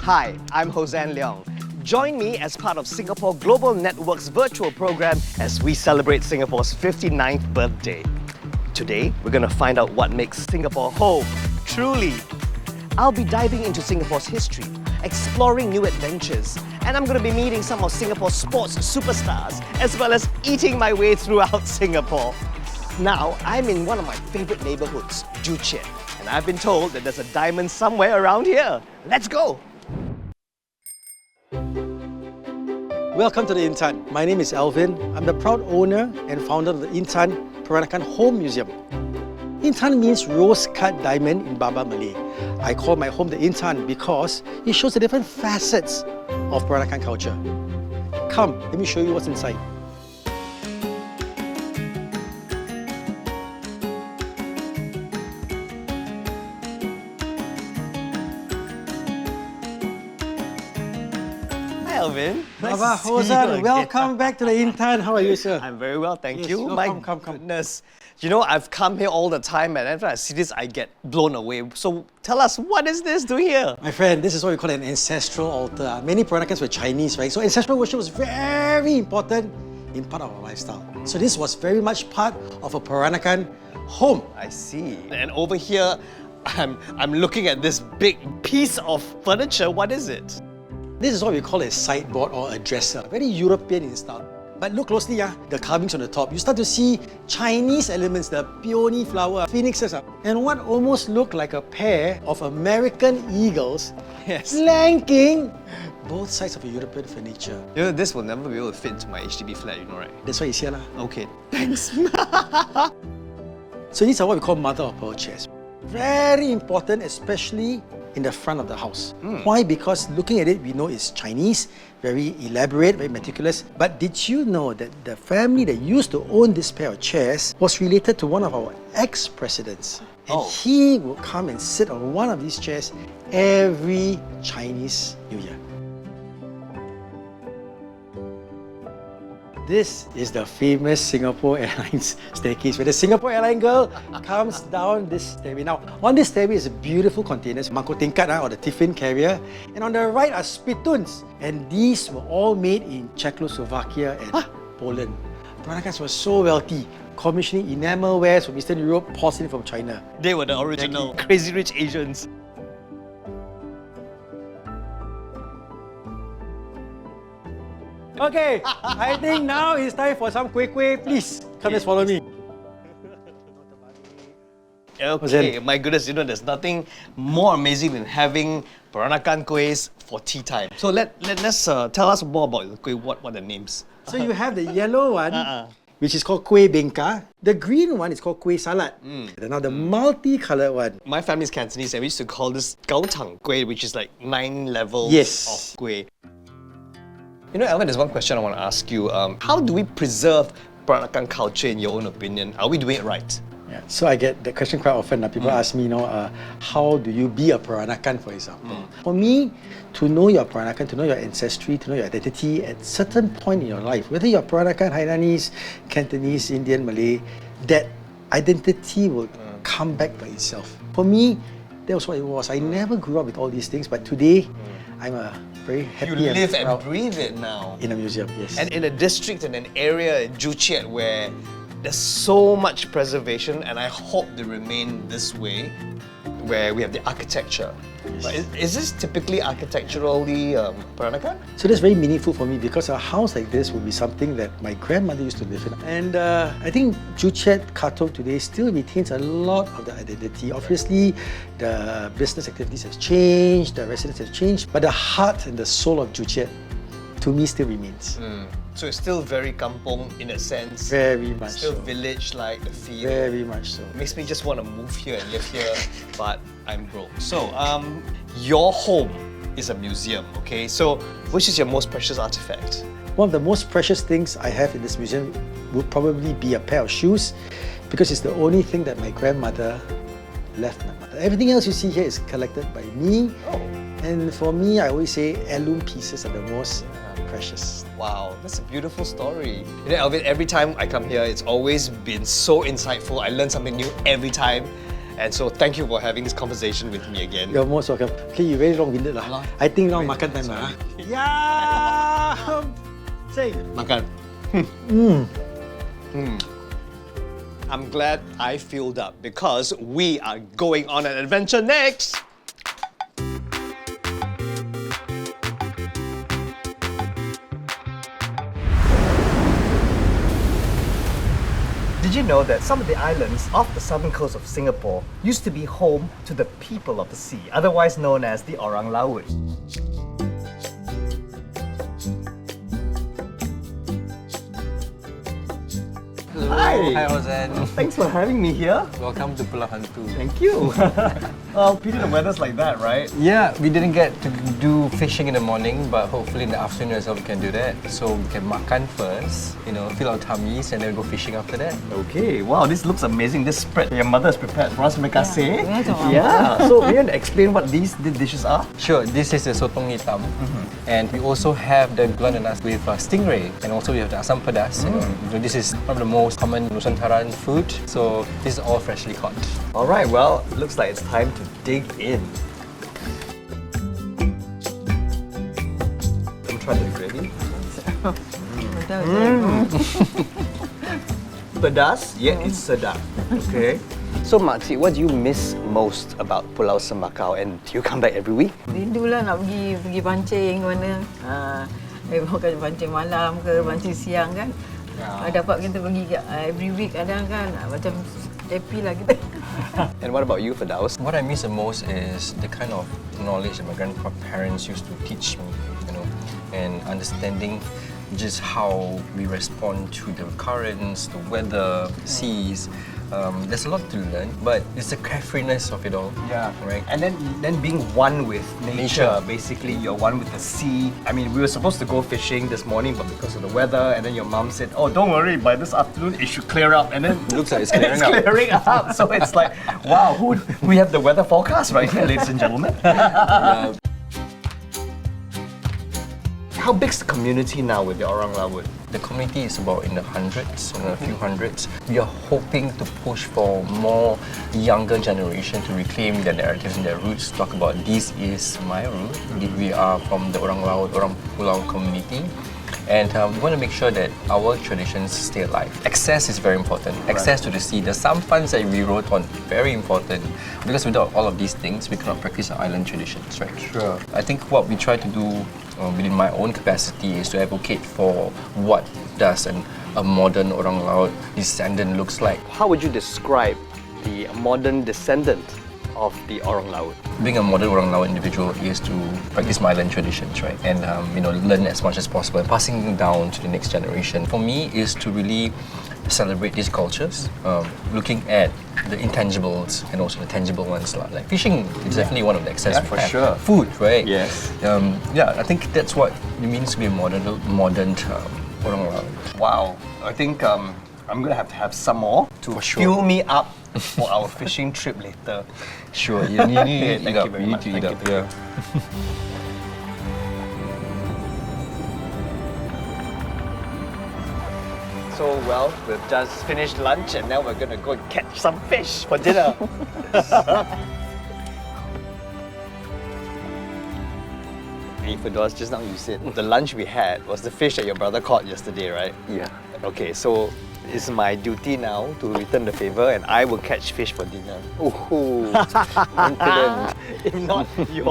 Hi, I'm Hossan Leong. Join me as part of Singapore Global Network's virtual program as we celebrate Singapore's 59th birthday. Today, we're going to find out what makes Singapore home, truly. I'll be diving into Singapore's history, exploring new adventures, and I'm going to be meeting some of Singapore's sports superstars, as well as eating my way throughout Singapore. Now, I'm in one of my favorite neighborhoods, Joo Chiat, and I've been told that there's a diamond somewhere around here. Let's go! Welcome to the Intan. My name is Alvin. I'm the proud owner and founder of the Intan Peranakan Home Museum. Intan means rose-cut diamond in Baba Malay. I call my home the Intan because it shows the different facets of Peranakan culture. Come, let me show you what's inside. Hi, Alvin. Baba Hossan, welcome back to the Intan. How are you, sir? I'm very well, thank Yes, you. welcome, My come. goodness. You know, I've come here all the time, and after I see this, I get blown away. So tell us, what is this doing here? My friend, this is what we call an ancestral altar. Many Peranakans were Chinese, right? So ancestral worship was very important in part of our lifestyle. So this was very much part of a Peranakan home. I see. And over here, I'm looking at this big piece of furniture. What is it? This is what we call a sideboard or a dresser, very European in style. But look closely, the carvings on the top. You start to see Chinese elements, the peony flower, phoenixes, and what almost looked like a pair of American eagles flanking both sides of a European furniture. You know, this will never be able to fit into my HDB flat, you know, right? That's why it's here. Okay, thanks. So these are what we call mother of pearl chairs. Very important, especially in the front of the house. Why? Because looking at it, we know it's Chinese, very elaborate, very meticulous. But did you know that the family that used to own this pair of chairs was related to one of our ex-presidents? And he would come and sit on one of these chairs every Chinese New Year. This is the famous Singapore Airlines staircase where the Singapore Airline girl comes down this stairway. Now, on this stairway is beautiful containers, mangkuk tingkat or the tiffin carrier. And on the right are spittoons. And these were all made in Czechoslovakia and Poland. Peranakans were so wealthy, commissioning enamel wares from Eastern Europe, porcelain from China. They were the original Crazy Rich Asians. Okay, I think now it's time for some kueh-kueh. Please, come and follow me. Okay, my goodness, you know, there's nothing more amazing than having Peranakan kuehs for tea time. So let's tell us more about the kueh, what are the names? So you have the yellow one, which is called kueh bengka. The green one is called kueh salat. Now the multicolored one. My family's Cantonese and we used to call this gao tang kueh, which is like 9 levels of kueh. You know, Alvin, there's one question I want to ask you. How do we preserve Peranakan culture in your own opinion? Are we doing it right? Yeah. So I get that question quite often. People ask me, how do you be a Peranakan, for example? For me, to know your Peranakan, to know your ancestry, to know your identity at certain point in your life, whether you're Peranakan, Hainanese, Cantonese, Indian, Malay, that identity will come back by itself. For me, that was what it was. I never grew up with all these things, but today, I'm a very happy You live and proud and breathe it now. in a museum, yes. And in a district and an area in Joo Chiat where there's so much preservation, and I hope they remain this way, where we have the architecture. Yes. But is this typically architecturally Peranakan? So that's very meaningful for me because a house like this would be something that my grandmother used to live in. And I think Joo Chiat Katong today still retains a lot of the identity. Obviously, the business activities have changed, the residents have changed, but the heart and the soul of Joo Chiat, to me, still remains. So it's still very kampong in a sense. Very much Still so. village-like, the feel. Very much so. Makes me just want to move here and live here, but I'm broke. So, your home is a museum, okay? So, which is your most precious artifact? One of the most precious things I have in this museum would probably be a pair of shoes because it's the only thing that my grandmother left my mother. Everything else you see here is collected by me. And for me, I always say heirloom pieces are the most precious. Wow, that's a beautiful story. You know, Alvin, every time I come here, it's always been so insightful. I learn something new every time. And so thank you for having this conversation with me again. You're most welcome. Okay, you very long-winded lah. Long. I think now makan time lah. Yeah. Say. Makan. I'm glad I filled up because we are going on an adventure next. Did you know that some of the islands off the southern coast of Singapore used to be home to the people of the sea, otherwise known as the Orang Laut? Hello. Hi. Hi, Hossan. Thanks for having me here. Welcome to Pulau Hantu. Thank you. Peter, the weather's like that, right? Yeah, we didn't get to do fishing in the morning, but hopefully in the afternoon as well we can do that. So we can makan first, fill our tummies and then go fishing after that. Okay, wow, this looks amazing. This spread your mother has prepared for us, Mikase. Yeah. So, can you explain what these dishes are? Sure, this is the sotong hitam, and we also have the gula nanas with stingray, and also we have the asam pedas. This is one of the most common Nusantaran food. So this is all freshly caught. All right, well, it looks like it's time to dig in. Let me try the gravy. Pedas, yeah, it's sedap. Okay. So, Makcik, what do you miss most about Pulau Semakau, and do you come back every week? Rindulah nak pergi pancing mana. Bukan pancing malam ke pancing siang kan. Dapat kita pergi every week kadang kan macam happy lah kita. And what about you, Firdaus? What I miss the most is the kind of knowledge that my grandparents used to teach me, and understanding just how we respond to the currents, the weather, seas. There's a lot to learn, but it's the carefreeness of it all. Yeah, right. And then being one with nature. Basically, you're one with the sea. I mean, we were supposed to go fishing this morning, but because of the weather, and then your mom said, "Oh, don't worry, by this afternoon it should clear up." And then It looks like it's clearing up. clearing up. So it's like, wow, we have the weather forecast right here, ladies and gentlemen. How big's the community now with the Orang Laut? The community is about in the hundreds, a few hundreds. We are hoping to push for more younger generation to reclaim their narratives and their roots. Talk about this is my root. We are from the Orang Laut, Orang Pulau community. And we want to make sure that our traditions stay alive. Access is very important. Access to the sea. The sampans that we wrote on, very important. Because without all of these things, we cannot practice our island traditions, right? Sure. I think what we try to do within my own capacity is to advocate for what does a modern Orang Laut descendant looks like. How would you describe the modern descendant of the Orang Laut? Being a modern Orang Laut individual is to practice my island traditions, right? And learn as much as possible and passing down to the next generation. For me, is to really celebrate these cultures, looking at the intangibles and also the tangible ones. Like fishing is definitely one of the access. Yeah, for sure. Food, right? Yes. I think that's what it means to be a modern Orang Laut. Wow. I think I'm going to have some more to For sure. fuel me up for our fishing trip later. Sure, you need to eat Thank up. you very You much. need to eat Thank up. you. Yeah. So, well, we've just finished lunch and now we're going to go and catch some fish for dinner. Hey, Firdaus, just now you said the lunch we had was the fish that your brother caught yesterday, right? Yeah. Okay, so it's my duty now to return the favor and I will catch fish for dinner. Ooh, confident. If not, we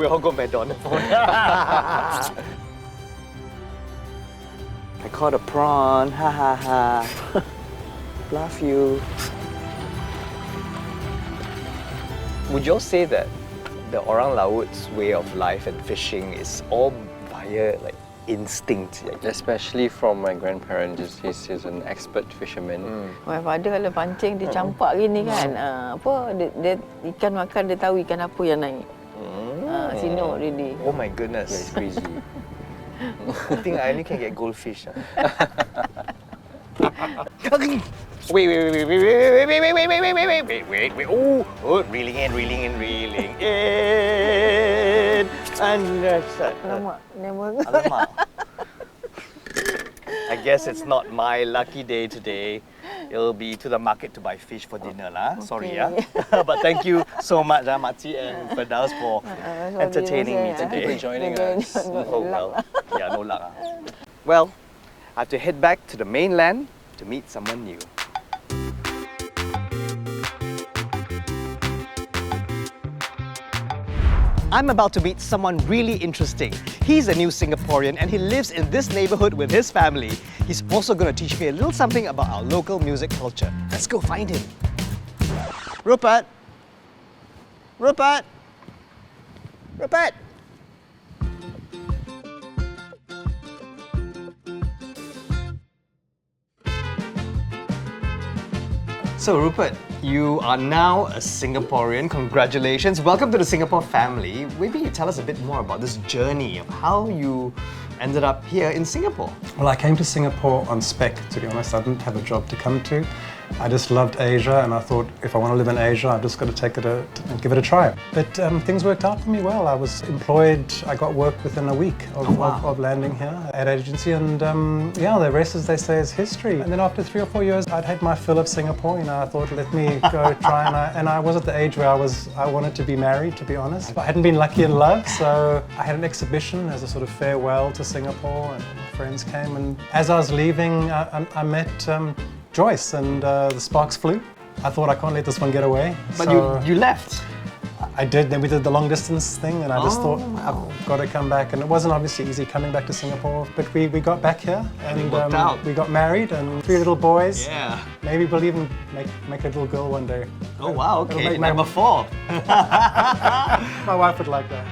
all go McDonald's. I caught a prawn, ha ha ha. Love you. Would you all say that the Orang Laut's way of life and fishing is all via instinct? Especially from my grandparents, he's an expert fisherman. My father kalau pancing dia campak gini kan. Dia ikan makan dia tahu ikan apa yang naik. Sino really. Oh my goodness. Yeah, it's crazy. I think I only can get goldfish. Wait. Oh, reeling in. And Alamak, never. Alamak. I guess it's not my lucky day today. It'll be to the market to buy fish for dinner lah. Sorry, yeah. But thank you so much, Makcik and Firdaus for entertaining me today. for joining us. Oh well, yeah, no luck. Well, I have to head back to the mainland to meet someone new. I'm about to meet someone really interesting. He's a new Singaporean and he lives in this neighborhood with his family. He's also going to teach me a little something about our local music culture. Let's go find him. Rupert! Rupert! Rupert! So Rupert, you are now a Singaporean. Congratulations. Welcome to the Singapore family. Maybe you tell us a bit more about this journey of how you ended up here in Singapore. Well, I came to Singapore on spec, to be honest. I didn't have a job to come to. I just loved Asia and I thought if I want to live in Asia, I've just got to take it give it a try. But things worked out for me well. I was employed, I got work within a week of landing here at agency and yeah, the rest, as they say, is history. And then after 3 or 4 years, I'd had my fill of Singapore. You know, I thought, let me go try and I was at the age where I wanted to be married, to be honest. I hadn't been lucky in love, so I had an exhibition as a sort of farewell to Singapore and my friends came and as I was leaving, I met Joyce and the sparks flew. I thought I can't let this one get away. But so you left? I did, then we did the long distance thing and I just thought I've got to come back and it wasn't obviously easy coming back to Singapore but we got back here and it worked out. We got married and 3 little boys. Yeah. Maybe we'll even make a little girl one day. Oh wow, It'll okay, make number 4. My wife would like that.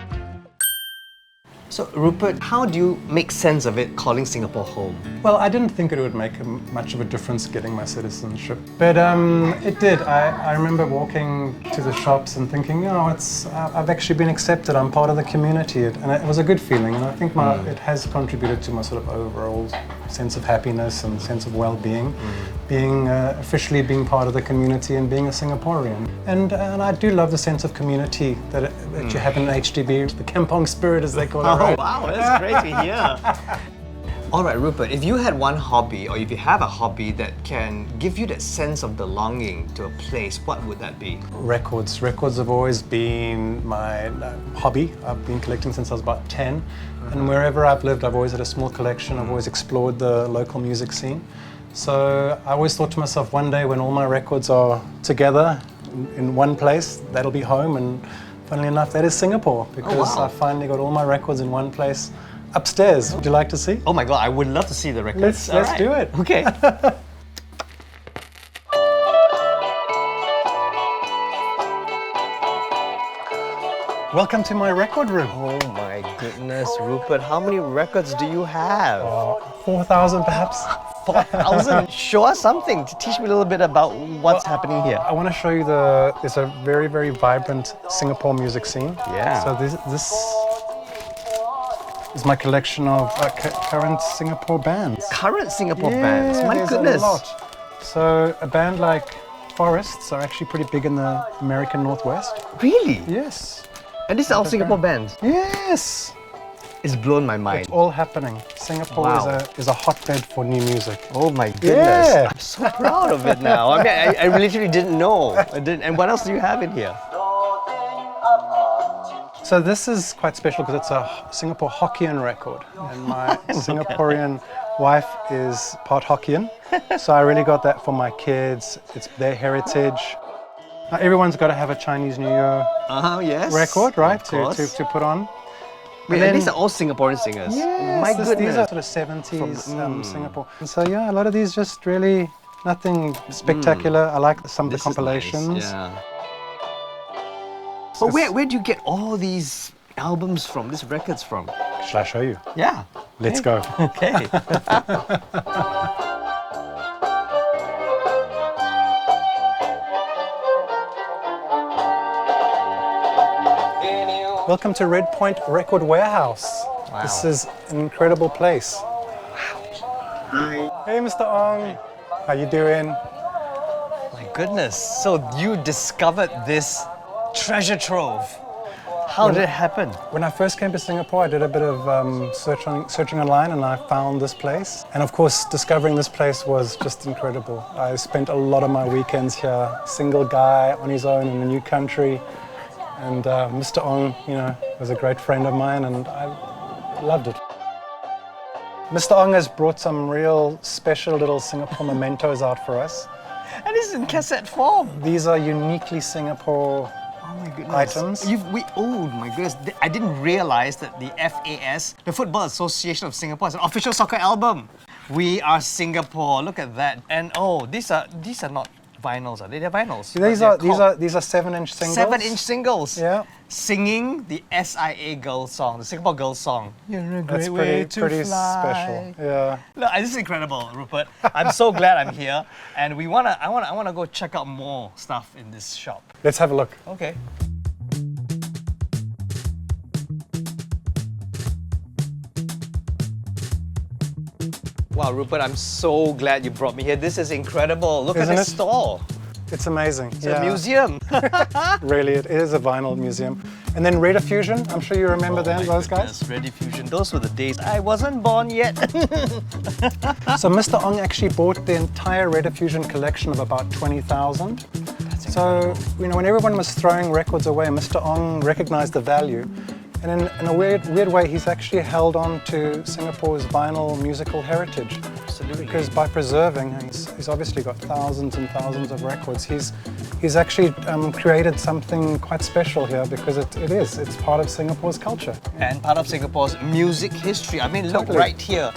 So Rupert, how do you make sense of it calling Singapore home? Well, I didn't think it would make much of a difference getting my citizenship, but it did. I remember walking to the shops and thinking, you know, I've actually been accepted. I'm part of the community, and it was a good feeling. And I think it has contributed to my sort of overall sense of happiness and sense of well-being, being officially being part of the community and being a Singaporean. And I do love the sense of community that you have in HDB, the kampong spirit, as they call it. Oh wow, that's great to hear. All right, Rupert, if you had one hobby or if you have a hobby that can give you that sense of belonging to a place, what would that be? Records. Records have always been my hobby. I've been collecting since I was about 10. And wherever I've lived, I've always had a small collection. I've always explored the local music scene. So I always thought to myself, one day when all my records are together in one place, that'll be home. And funnily enough, that is Singapore, because I finally got all my records in one place upstairs. Would you like to see? Oh my god, I would love to see the records. Let's do it. Okay. Welcome to my record room. Oh my goodness, Rupert, how many records do you have? 4,000 perhaps. 4,000? Show us something. Teach me a little bit about what's happening here. I want to show you there's a very, very vibrant Singapore music scene. Yeah. So this is my collection of current Singapore bands. Current Singapore bands? My there's goodness. a lot. So a band like Forests are actually pretty big in the American Northwest. Really? Yes. And these are all Singapore bands? Yes. It's blown my mind. It's all happening. Singapore is a hotbed for new music. Oh my goodness. Yeah. I'm so proud of it now. I mean, I literally didn't know. And what else do you have in here? So this is quite special because it's a Singapore Hokkien record. And my Singaporean wife is part Hokkien. So I really got that for my kids. It's their heritage. Now, everyone's got to have a Chinese New Year Yes. record, right? Of To put on. Wait, and these are all Singaporean singers? Yes, My goodness. These are sort of 70s Singapore. And so yeah, a lot of these just really nothing spectacular. I like some of the compilations. Nice. Yeah. But where do you get all these albums from, these records from? Shall I show you? Yeah. Let's go. Okay. Welcome to Red Point Record Warehouse. Wow. This is an incredible place. Hi. Hey, Mr. Ong. How you doing? My goodness. So you discovered this treasure trove. How did it happen? When I first came to Singapore, I did a bit of searching online, and I found this place. And of course, discovering this place was just incredible. I spent a lot of my weekends here, single guy on his own in a new country. And Mr. Ong, was a great friend of mine, and I loved it. Mr. Ong has brought some real special little Singapore mementos out for us. And this is in cassette form. These are uniquely Singapore items. Oh my goodness! I didn't realize that the FAS, the Football Association of Singapore, is an official soccer album. We are Singapore. Look at that. And oh, these are not vinyls, are they? They're vinyls. These are 7-inch singles. 7-inch singles. Yeah. Singing the SIA girl song, the Singapore girl song. You're a That's great pretty special. Yeah. Look, this is incredible, Rupert. I'm so glad I'm here, and I wanna go check out more stuff in this shop. Let's have a look. Okay. Wow, Rupert, I'm so glad you brought me here. This is incredible. Look at this store. It's amazing. It's a museum. Really, it is a vinyl museum. And then Red Fusion, I'm sure you remember those guys. Red Fusion, those were the days I wasn't born yet. So Mr. Ong actually bought the entire Red Fusion collection of about 20,000. So, when everyone was throwing records away, Mr. Ong recognized the value. And in a weird way, he's actually held on to Singapore's vinyl musical heritage. Absolutely. Because by preserving, he's obviously got thousands and thousands of records. He's actually created something quite special here because it's part of Singapore's culture. And part of Singapore's music history. I mean, look Totally. right here.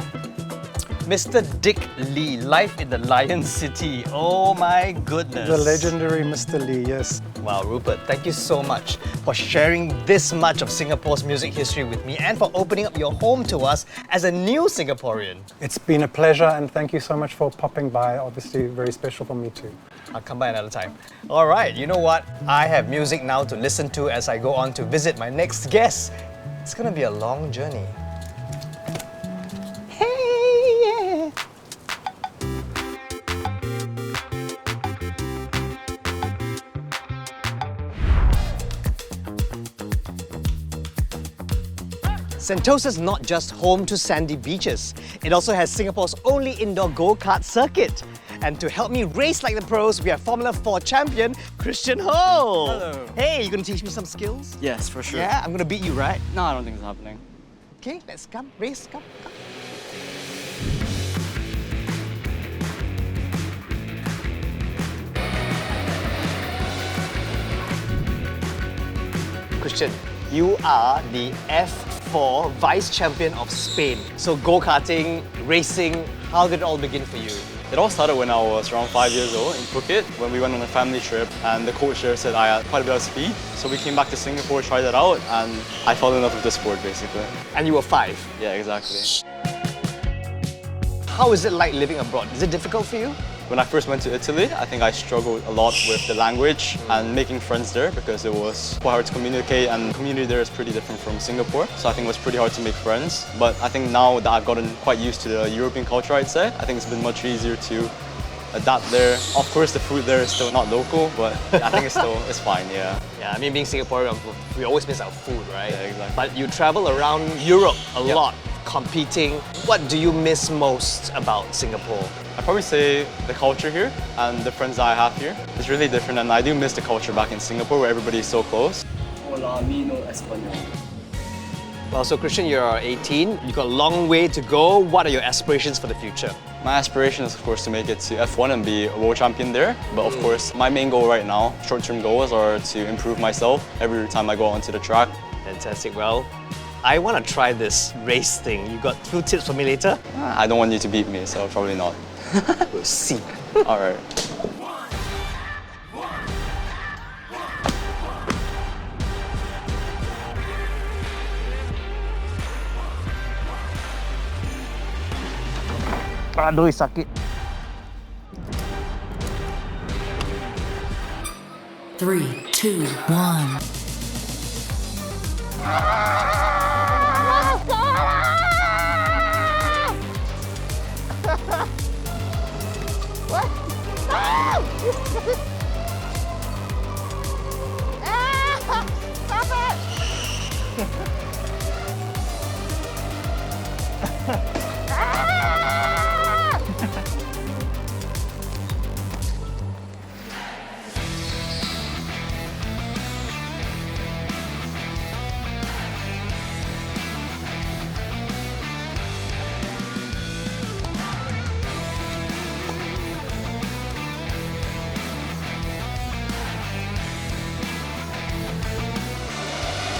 Mr. Dick Lee, Life in the Lion City. Oh my goodness. The legendary Mr. Lee, yes. Wow, Rupert, thank you so much for sharing this much of Singapore's music history with me and for opening up your home to us as a new Singaporean. It's been a pleasure, and thank you so much for popping by. Obviously, very special for me too. I'll come by another time. All right, you know what? I have music now to listen to as I go on to visit my next guest. It's gonna be a long journey. Sentosa's not just home to sandy beaches. It also has Singapore's only indoor go-kart circuit. And to help me race like the pros, we have Formula 4 champion, Christian Ho. Hello. Hey, you gonna teach me some skills? Yes, for sure. Yeah, I'm gonna beat you, right? No, I don't think it's happening. Okay, let's come, race, come. Christian, you are the F4 Vice Champion of Spain. So go-karting, racing, how did it all begin for you? It all started when I was around 5 years old in Phuket when we went on a family trip, and the coach there said I had quite a bit of speed. So we came back to Singapore, tried it out, and I fell in love with the sport basically. And you were 5. Yeah, exactly. How is it like living abroad? Is it difficult for you? When I first went to Italy, I think I struggled a lot with the language and making friends there because it was quite hard to communicate, and the community there is pretty different from Singapore. So I think it was pretty hard to make friends. But I think now that I've gotten quite used to the European culture, I'd say, I think it's been much easier to adapt there. Of course, the food there is still not local, but I think it's fine, yeah. Yeah, I mean, being Singaporean, we always miss our food, right? Yeah, exactly. But you travel around Europe a Yep. lot, competing. What do you miss most about Singapore? I'd probably say the culture here and the friends that I have here. It's really different, and I do miss the culture back in Singapore where everybody is so close. Hola, mi no español. Well, so Christian, you're 18. You've got a long way to go. What are your aspirations for the future? My aspiration is, of course, to make it to F1 and be a world champion there. But of course, my main goal right now, short-term goals, are to improve myself every time I go onto the track. Fantastic. Well, I want to try this race thing. You got 2 tips for me later? I don't want you to beat me, so probably not. We'll see. All right. Aduh, sakit. 3, 2, 1.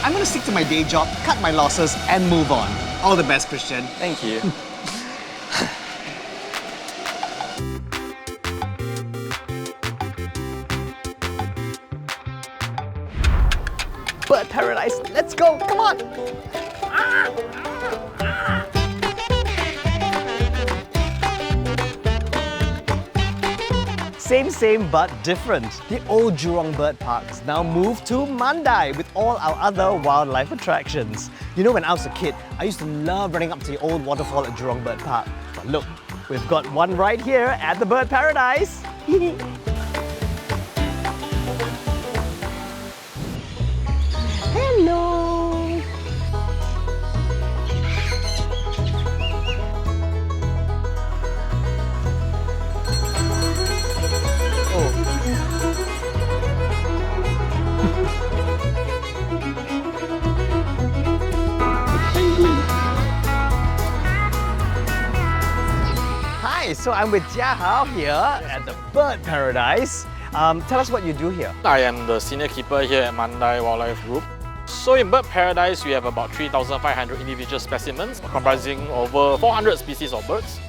I'm going to stick to my day job, cut my losses, and move on. All the best, Christian. Thank you. Bird paradise, let's go, come on! Same but different. The old Jurong Bird Park's now moved to Mandai with all our other wildlife attractions. You know, when I was a kid, I used to love running up to the old waterfall at Jurong Bird Park. But look, we've got one right here at the Bird Paradise. Hello! Hi, so I'm with Jia Hao here at the Bird Paradise. Tell us what you do here. I am the senior keeper here at Mandai Wildlife Group. So in Bird Paradise, we have about 3,500 individual specimens comprising over 400 species of birds.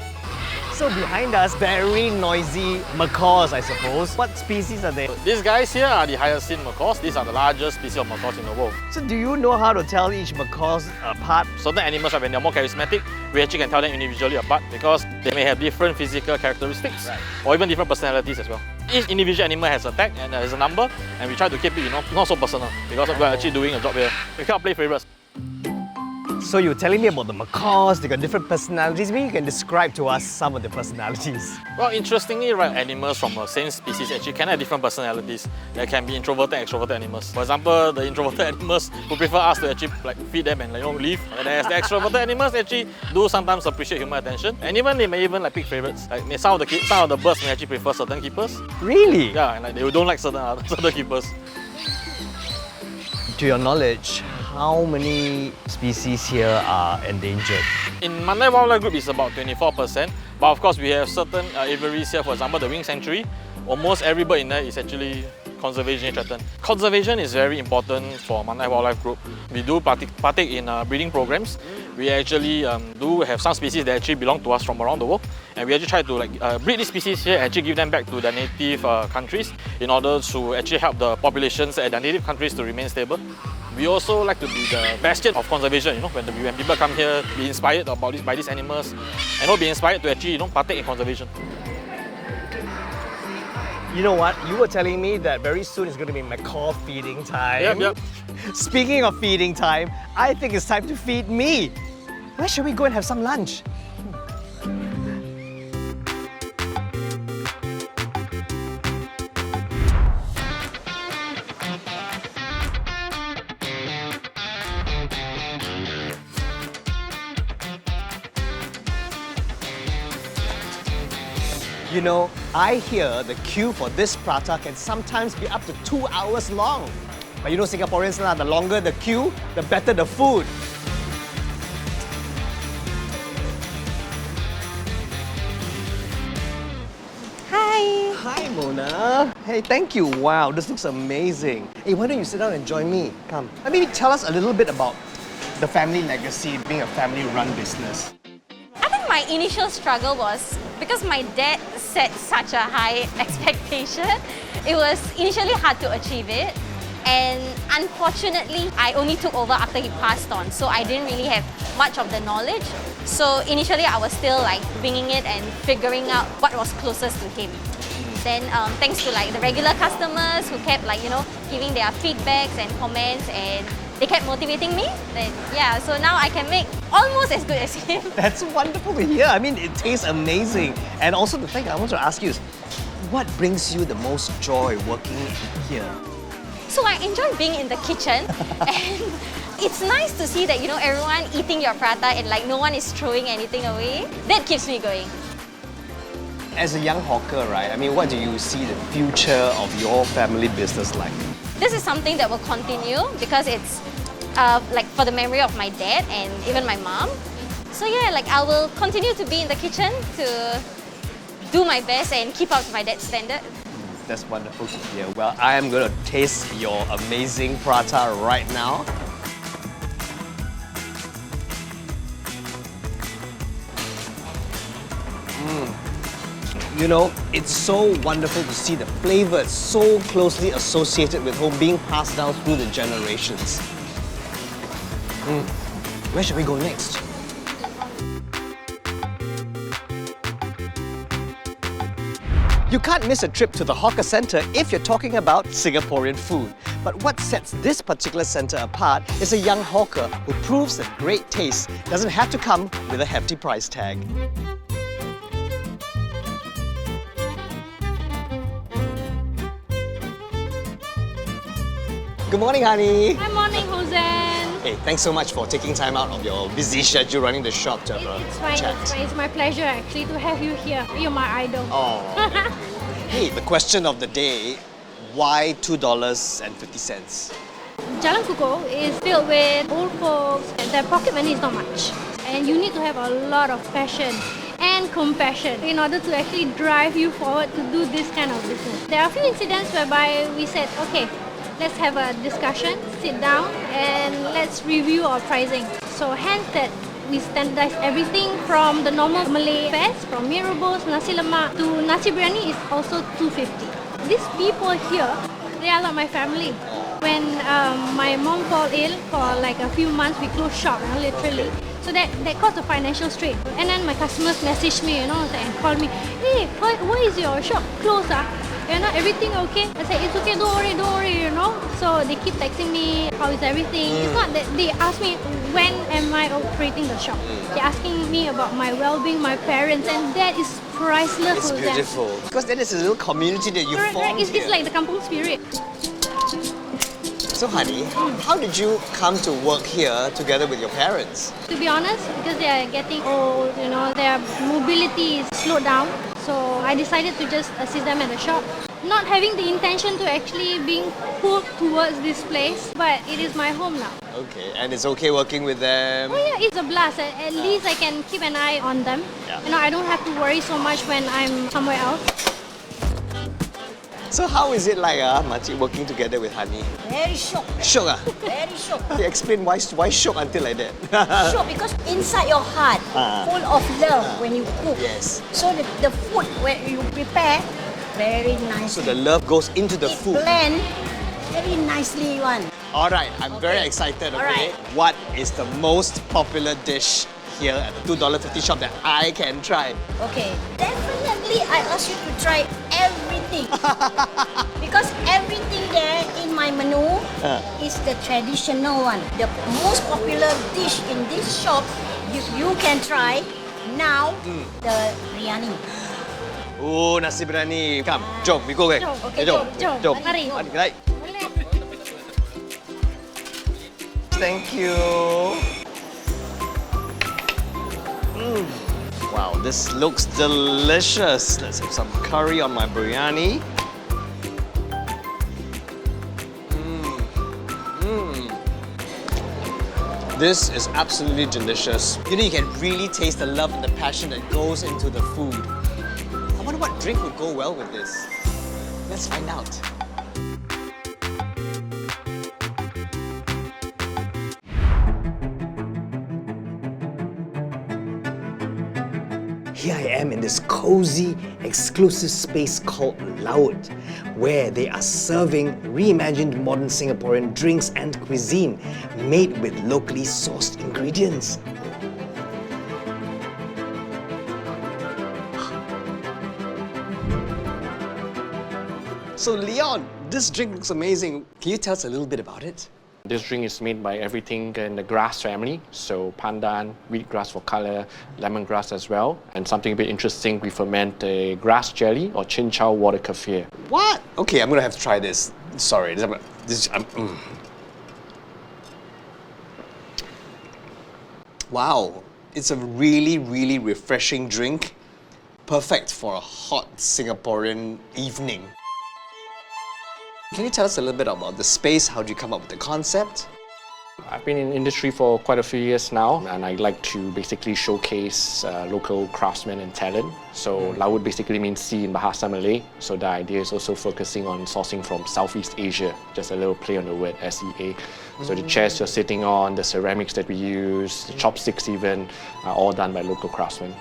So behind us, very noisy macaws, I suppose. What species are they? These guys here are the hyacinth macaws. These are the largest species of macaws in the world. So do you know how to tell each macaws apart? Certain animals, when they're more charismatic, we actually can tell them individually apart because they may have different physical characteristics or even different personalities as well. Each individual animal has a tag and has a number, and we try to keep it, not so personal because we're actually doing a job here. We can't play favorites. So you're telling me about the macaws, they got different personalities. Maybe you can describe to us some of the personalities. Well, interestingly, right, animals from the same species actually can have different personalities. There can be introverted and extroverted animals. For example, the introverted animals would prefer us to actually feed them and leave. Whereas the extroverted animals actually do sometimes appreciate human attention. And even they may even pick favorites. Some of the birds may actually prefer certain keepers. Really? Yeah, and they don't like certain keepers. To your knowledge, how many species here are endangered? In Mandai Wildlife Group, it's about 24%. But of course, we have certain aviaries here. For example, the wing sanctuary. Almost every bird in there is actually conservation threatened. Conservation is very important for Mandai Wildlife Group. We do partake in breeding programs. We actually do have some species that actually belong to us from around the world, and we actually try to breed these species here and actually give them back to their native countries in order to actually help the populations at their native countries to remain stable. We also like to be the bastion of conservation, when people come here, be inspired by these animals and be inspired to actually partake in conservation. You know what? You were telling me that very soon it's going to be macaw feeding time. Yep. Speaking of feeding time, I think it's time to feed me. Where should we go and have some lunch? You know, I hear the queue for this prata can sometimes be up to 2 hours long. But you know Singaporeans, the longer the queue, the better the food. Hi. Hi, Mona. Hey, thank you. Wow, this looks amazing. Hey, why don't you sit down and join me? Come. Maybe tell us a little bit about the family legacy, being a family-run business. I think my initial struggle was because my dad set such a high expectation. It was initially hard to achieve it. And unfortunately, I only took over after he passed on. So I didn't really have much of the knowledge. So initially, I was still winging it and figuring out what was closest to him. Then thanks to the regular customers who kept giving their feedbacks and comments, and they kept motivating me. Then yeah, so now I can make almost as good as him. That's wonderful to hear. I mean, it tastes amazing. And also the thing I want to ask you is, what brings you the most joy working here? So I enjoy being in the kitchen, and it's nice to see that everyone eating your prata and no one is throwing anything away. That keeps me going. As a young hawker, right? I mean, what do you see the future of your family business like? This is something that will continue because it's for the memory of my dad and even my mom. So yeah, I will continue to be in the kitchen to do my best and keep up to my dad's standard. That's wonderful to hear. Well, I am going to taste your amazing prata right now. You know, it's so wonderful to see the flavors so closely associated with home being passed down through the generations. Where should we go next? You can't miss a trip to the hawker centre if you're talking about Singaporean food. But what sets this particular centre apart is a young hawker who proves that great taste doesn't have to come with a hefty price tag. Good morning, honey. Good morning, Hossan. Hey, thanks so much for taking time out of your busy schedule running the shop to have a chat. It's my pleasure actually to have you here. You're my idol. Oh. Hey, the question of the day, why $2.50? Jalan Kukoh is filled with old folks. Their pocket money is not much. And you need to have a lot of passion and compassion in order to actually drive you forward to do this kind of business. There are a few incidents whereby we said, okay, let's have a discussion, sit down, and let's review our pricing. So hence that we standardize everything from the normal Malay fares, from mee rebus, nasi lemak to nasi biryani is also $2.50. These people here, they are like my family. When my mom fell ill for like a few months, we closed shop, literally. So that caused a financial strain. And then my customers messaged me, and called me, hey, why is your shop closed? Everything okay? I said, it's okay, don't worry, So they keep texting me, how is everything? It's not that they ask me, when am I operating the shop? They're asking me about my well-being, my parents, and that is priceless. It's beautiful. Because then it's a little community that you formed It's like the kampung spirit. So honey, how did you come to work here together with your parents? To be honest, because they are getting old, their mobility is slowed down. So I decided to just assist them at the shop. Not having the intention to actually being pulled towards this place, but it is my home now. Okay, and it's okay working with them? Oh yeah, it's a blast. At least I can keep an eye on them. Yeah. I don't have to worry so much when I'm somewhere else. So how is it like, Makcik, working together with Hani? Very shocked. Shock, Very shocked. Explain why shock until like that. Shocked because inside your heart, full of love when you cook. Yes. So the food when you prepare, very nice. So the love goes into the food. Blend very nicely one. All right, I'm very excited, okay? All right. What is the most popular dish here at the $2.50 shop that I can try? Okay, definitely I ask you to try everything. Because everything there in my menu is the traditional one. The most popular dish in this shop, you can try now, the biryani. Oh, nasi biryani. Come, jom, we go guys. Okay, jom. Mari. Right. Thank you. Wow, this looks delicious. Let's have some curry on my biryani. This is absolutely delicious. You can really taste the love and the passion that goes into the food. I wonder what drink would go well with this. Let's find out. Here I am in this cozy, exclusive space called Laut, where they are serving reimagined modern Singaporean drinks and cuisine made with locally sourced ingredients. So Leon, this drink looks amazing. Can you tell us a little bit about it? This drink is made by everything in the grass family, so pandan, wheatgrass for colour, lemongrass as well, and something a bit interesting, we ferment a grass jelly or chin chow water kefir. What? Okay, I'm gonna have to try this. Sorry, Wow, it's a really, really refreshing drink. Perfect for a hot Singaporean evening. Can you tell us a little bit about the space? How did you come up with the concept? I've been in the industry for quite a few years now, and I like to basically showcase local craftsmen and talent. So Laut basically means sea in Bahasa Malay, so the idea is also focusing on sourcing from Southeast Asia, just a little play on the word SEA. So the chairs you're sitting on, the ceramics that we use, the chopsticks even, are all done by local craftsmen.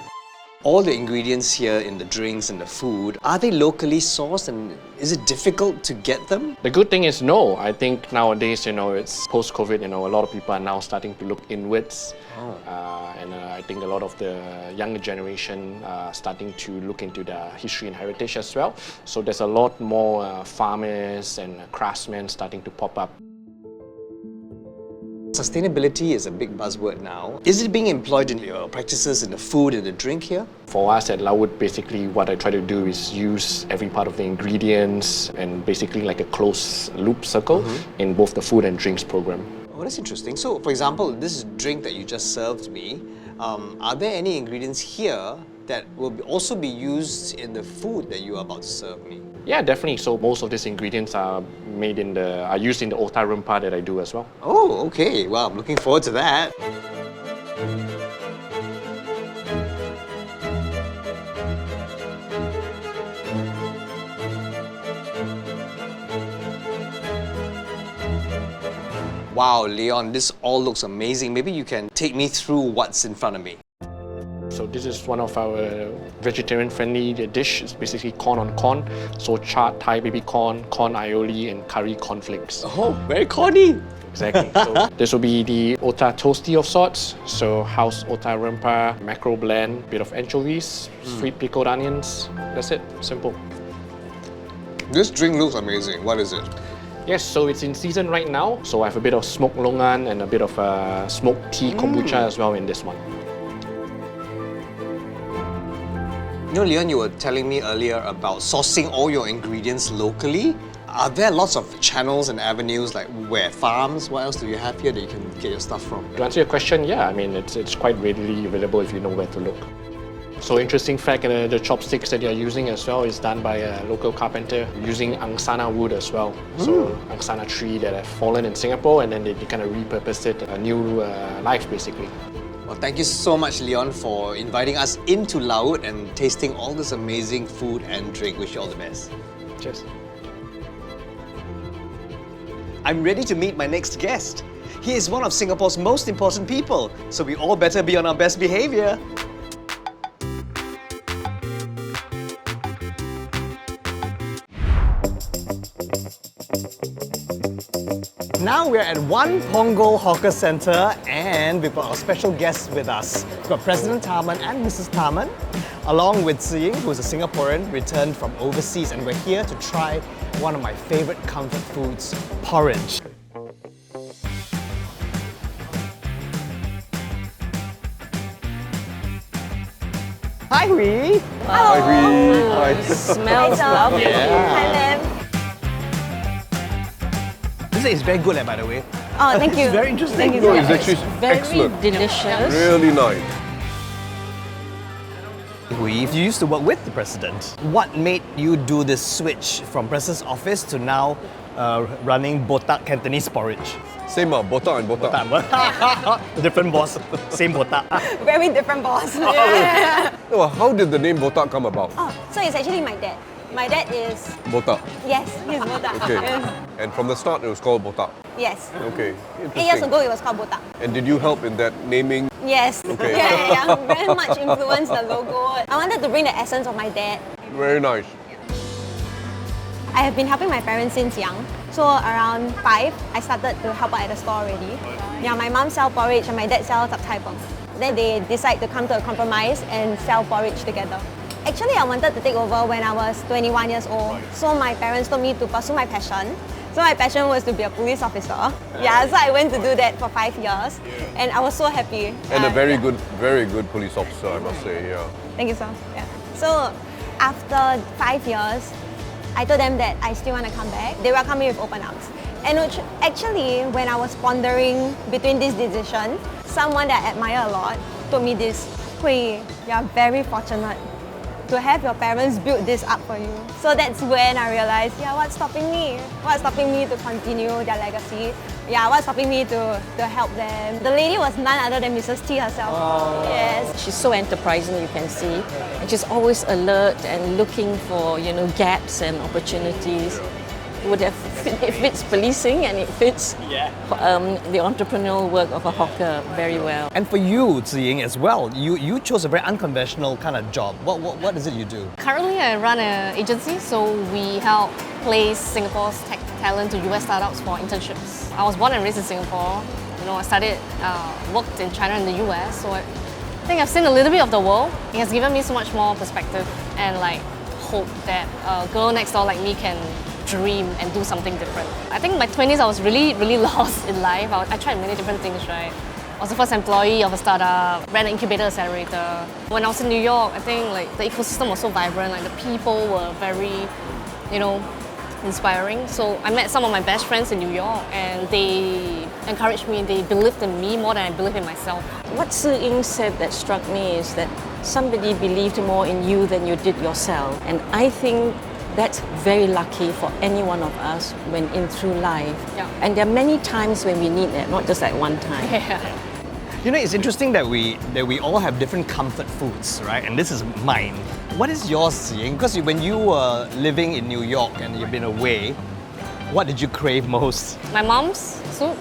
All the ingredients here in the drinks and the food, are they locally sourced and is it difficult to get them? The good thing is no. I think nowadays, it's post-COVID, a lot of people are now starting to look inwards. And I think a lot of the younger generation are starting to look into their history and heritage as well. So there's a lot more farmers and craftsmen starting to pop up. Sustainability is a big buzzword now. Is it being employed in your practices in the food and the drink here? For us at Laut, basically what I try to do is use every part of the ingredients and basically like a closed loop circle in both the food and drinks program. Oh, that's interesting. So, for example, this drink that you just served me, are there any ingredients here that will also be used in the food that you are about to serve me? Yeah, definitely. So most of these ingredients are used in the otah rempah that I do as well. Oh, okay. Well, I'm looking forward to that. Wow, Leon, this all looks amazing. Maybe you can take me through what's in front of me. So this is one of our vegetarian-friendly dish. It's basically corn on corn. So chard Thai baby corn, corn aioli, and curry cornflakes. Oh, very corny. Exactly. So this will be the otah toasty of sorts. So house otah rempah, mackerel blend, bit of anchovies, sweet pickled onions. That's it. Simple. This drink looks amazing. What is it? Yes, so it's in season right now. So I have a bit of smoked longan and a bit of smoked tea kombucha as well in this one. Leon, you were telling me earlier about sourcing all your ingredients locally. Are there lots of channels and avenues, like where farms? What else do you have here that you can get your stuff from? To answer your question, yeah, I mean, it's quite readily available if you know where to look. So interesting fact, the chopsticks that you're using as well is done by a local carpenter using angsana wood as well. So angsana tree that have fallen in Singapore and then they kind of repurposed it a new life basically. Well, thank you so much, Leon, for inviting us into Laut and tasting all this amazing food and drink. Wish you all the best. Cheers. I'm ready to meet my next guest. He is one of Singapore's most important people, so we all better be on our best behaviour. Now we're at One Punggol Hawker Centre and we've got our special guests with us. We've got President Tharman and Mrs. Tharman, along with Ziying, who is a Singaporean returned from overseas, and we're here to try one of my favourite comfort foods, porridge. Hi, Hui! Hi, Hui! Hi. Smells lovely. Hi, ma'am. This is very good, by the way. Oh, thank you. It's very interesting. Thank you. No, it's actually Very excellent. delicious. Really nice. Hui, you used to work with the president. What made you do this switch from president's office to now running botak Cantonese porridge? Same botak and botak. Different boss, same botak. Very different boss. No, how did the name botak come about? Oh, so it's actually my dad. My dad is... Botak. Yes, he's botak. Okay. Yes. And from the start, it was called botak. Yes. Okay. 8 years ago, it was called botak. And did you help in that naming? Yes. Okay. Yeah, very much influenced the logo. I wanted to bring the essence of my dad. Very nice. I have been helping my parents since young. So around 5, I started to help out at the store already. Yeah, my mom sells porridge and my dad sells tap thai pong. Then they decide to come to a compromise and sell porridge together. Actually, I wanted to take over when I was 21 years old. So my parents told me to pursue my passion. So my passion was to be a police officer. Yeah, so I went to do that for 5 years. And I was so happy. And a very good police officer, I must say, yeah. Thank you, sir. Yeah. So after 5 years, I told them that I still want to come back. They welcomed me with open arms. And which, actually, when I was pondering between this decision, someone that I admire a lot told me this: Hui, you're very fortunate to have your parents build this up for you. So that's when I realized, yeah, what's stopping me? What's stopping me to continue their legacy? Yeah, what's stopping me to help them? The lady was none other than Mrs. T herself. Oh. Yes. She's so enterprising, you can see. And she's always alert and looking for, gaps and opportunities. it fits policing and it fits the entrepreneurial work of a hawker very well. And for you, Ziying, as well, you chose a very unconventional kind of job. What is it you do? Currently, I run an agency, so we help place Singapore's tech talent to US startups for internships. I was born and raised in Singapore. You know, I studied, worked in China and the US, so I think I've seen a little bit of the world. It has given me so much more perspective and like hope that a girl next door like me can dream and do something different. I think in my 20s I was really lost in life. I tried many different things, right? I was the first employee of a startup, ran an incubator accelerator. When I was in New York, I think like the ecosystem was so vibrant, like the people were very, you know, inspiring. So I met some of my best friends in New York and they encouraged me, they believed in me more than I believed in myself. What Ziying said that struck me is that somebody believed more in you than you did yourself. And I think that's very lucky for any one of us when in through life. Yeah. And there are many times when we need that, not just at one time. Yeah. You know, it's interesting that we all have different comfort foods, right? And this is mine. What is yours, Ziying? Because when you were living in New York and you've been away, what did you crave most? My mom's soup,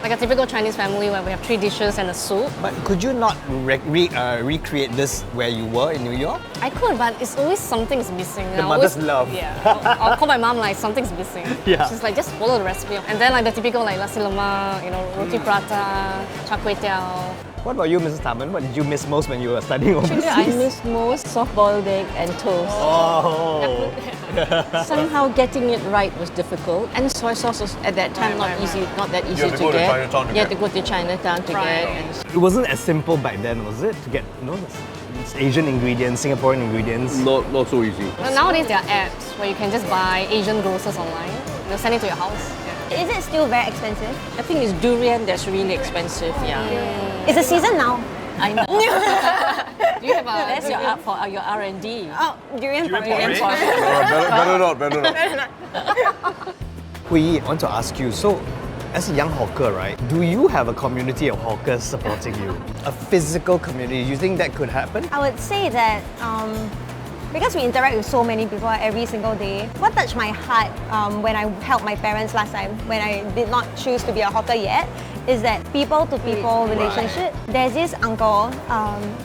like a typical Chinese family where we have 3 dishes and a soup. But could you not recreate this where you were in New York? I could, but it's always something's missing. The mother's love. Yeah. I'll call my mom like something's missing. Yeah. She's like, just follow the recipe. And then like the typical like nasi lemak, you know, roti prata, char kway teow. What about you, Mrs. Taman? What did you miss most when you were studying overseas? I miss most soft-boiled egg and toast. Oh. Somehow getting it right was difficult. And soy sauce was at that time not that easy You have to go to get. Chinatown to You had get. to go to Chinatown to get. And It wasn't as simple back then, was it? To get, you know, it's Asian ingredients, Singaporean ingredients. Not so easy. Well, nowadays there are apps where you can just buy Asian grocers online. They'll send it to your house. Is it still very expensive? I think it's durian that's really expensive, yeah. It's the season now. I know. Do you have a... That's your R&D. Oh, durian porridge. Better not. Hui, I want to ask you, so as a young hawker, right, do you have a community of hawkers supporting you? A physical community, you think that could happen? I would say that because we interact with so many people every single day, what touched my heart when I helped my parents last time, when I did not choose to be a hawker yet, is that people-to-people relationship. There's this uncle,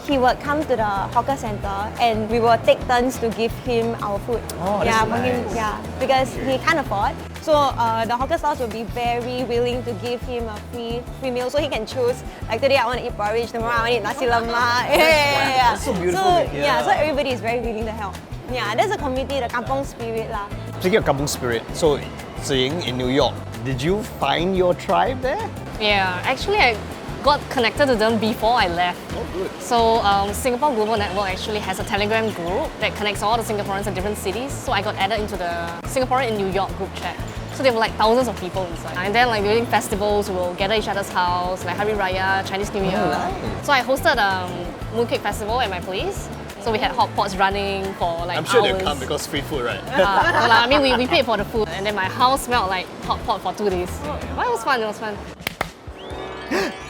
he would come to the hawker center and we would take turns to give him our food. Oh, yeah, that's for him, nice. yeah, because he can't afford. So the hawker stores will be very willing to give him a free meal so he can choose. Like today I want to eat porridge, tomorrow I want to eat nasi lemak. Yeah. That's so beautiful So, to hear. yeah, so everybody is very willing to help. Yeah, that's a community, the kampong spirit lah. Speaking of kampung spirit, so Ziying in New York, did you find your tribe there? Yeah, actually I got connected to them before I left. Oh, good. So Singapore Global Network actually has a Telegram group that connects all the Singaporeans in different cities. So I got added into the Singaporean in New York group chat. So there were like thousands of people inside. And then like during festivals, we'll gather each other's house, like Hari Raya, Chinese New Year. Oh, nice. So I hosted a mooncake festival at my place. So we had hot pots running for like I'm sure hours. they'll come because free food, right? No, I mean, we paid for the food and then my house smelled like hot pot for 2 days. But it was fun, it was fun.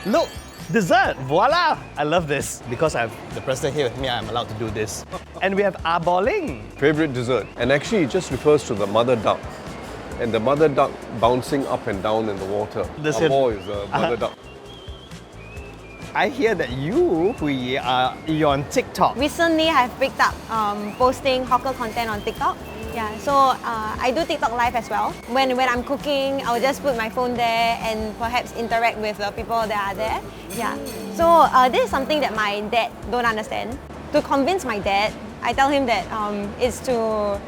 Look, dessert, voila! I love this. Because I have the president here with me, I'm allowed to do this. And we have aboling. Favorite dessert. And actually it just refers to the mother duck. And the mother duck bouncing up and down in the water. Abo is the mother duck. I hear that you're on TikTok. Recently, I've picked up posting hawker content on TikTok. Yeah, so I do TikTok live as well. When I'm cooking, I'll just put my phone there and perhaps interact with the people that are there. Yeah, so this is something that my dad don't understand. To convince my dad, I tell him that it's to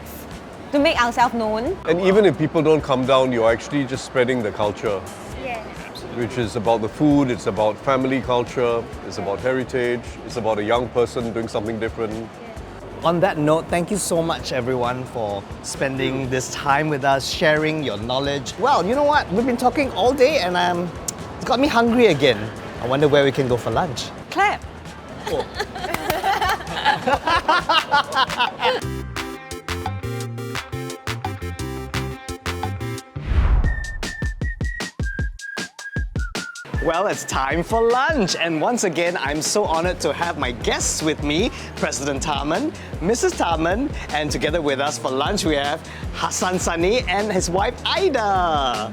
make ourselves known. And even if people don't come down, you're actually just spreading the culture. Yeah. Which is about the food, it's about family culture, it's about heritage, it's about a young person doing something different. On that note, thank you so much everyone for spending this time with us, sharing your knowledge. Well, you know what? We've been talking all day and it's got me hungry again. I wonder where we can go for lunch. Clap! Oh. Well, it's time for lunch. And once again, I'm so honored to have my guests with me, President Tarman, Mrs. Tarman, and together with us for lunch, we have Hossan Sani and his wife, Aida.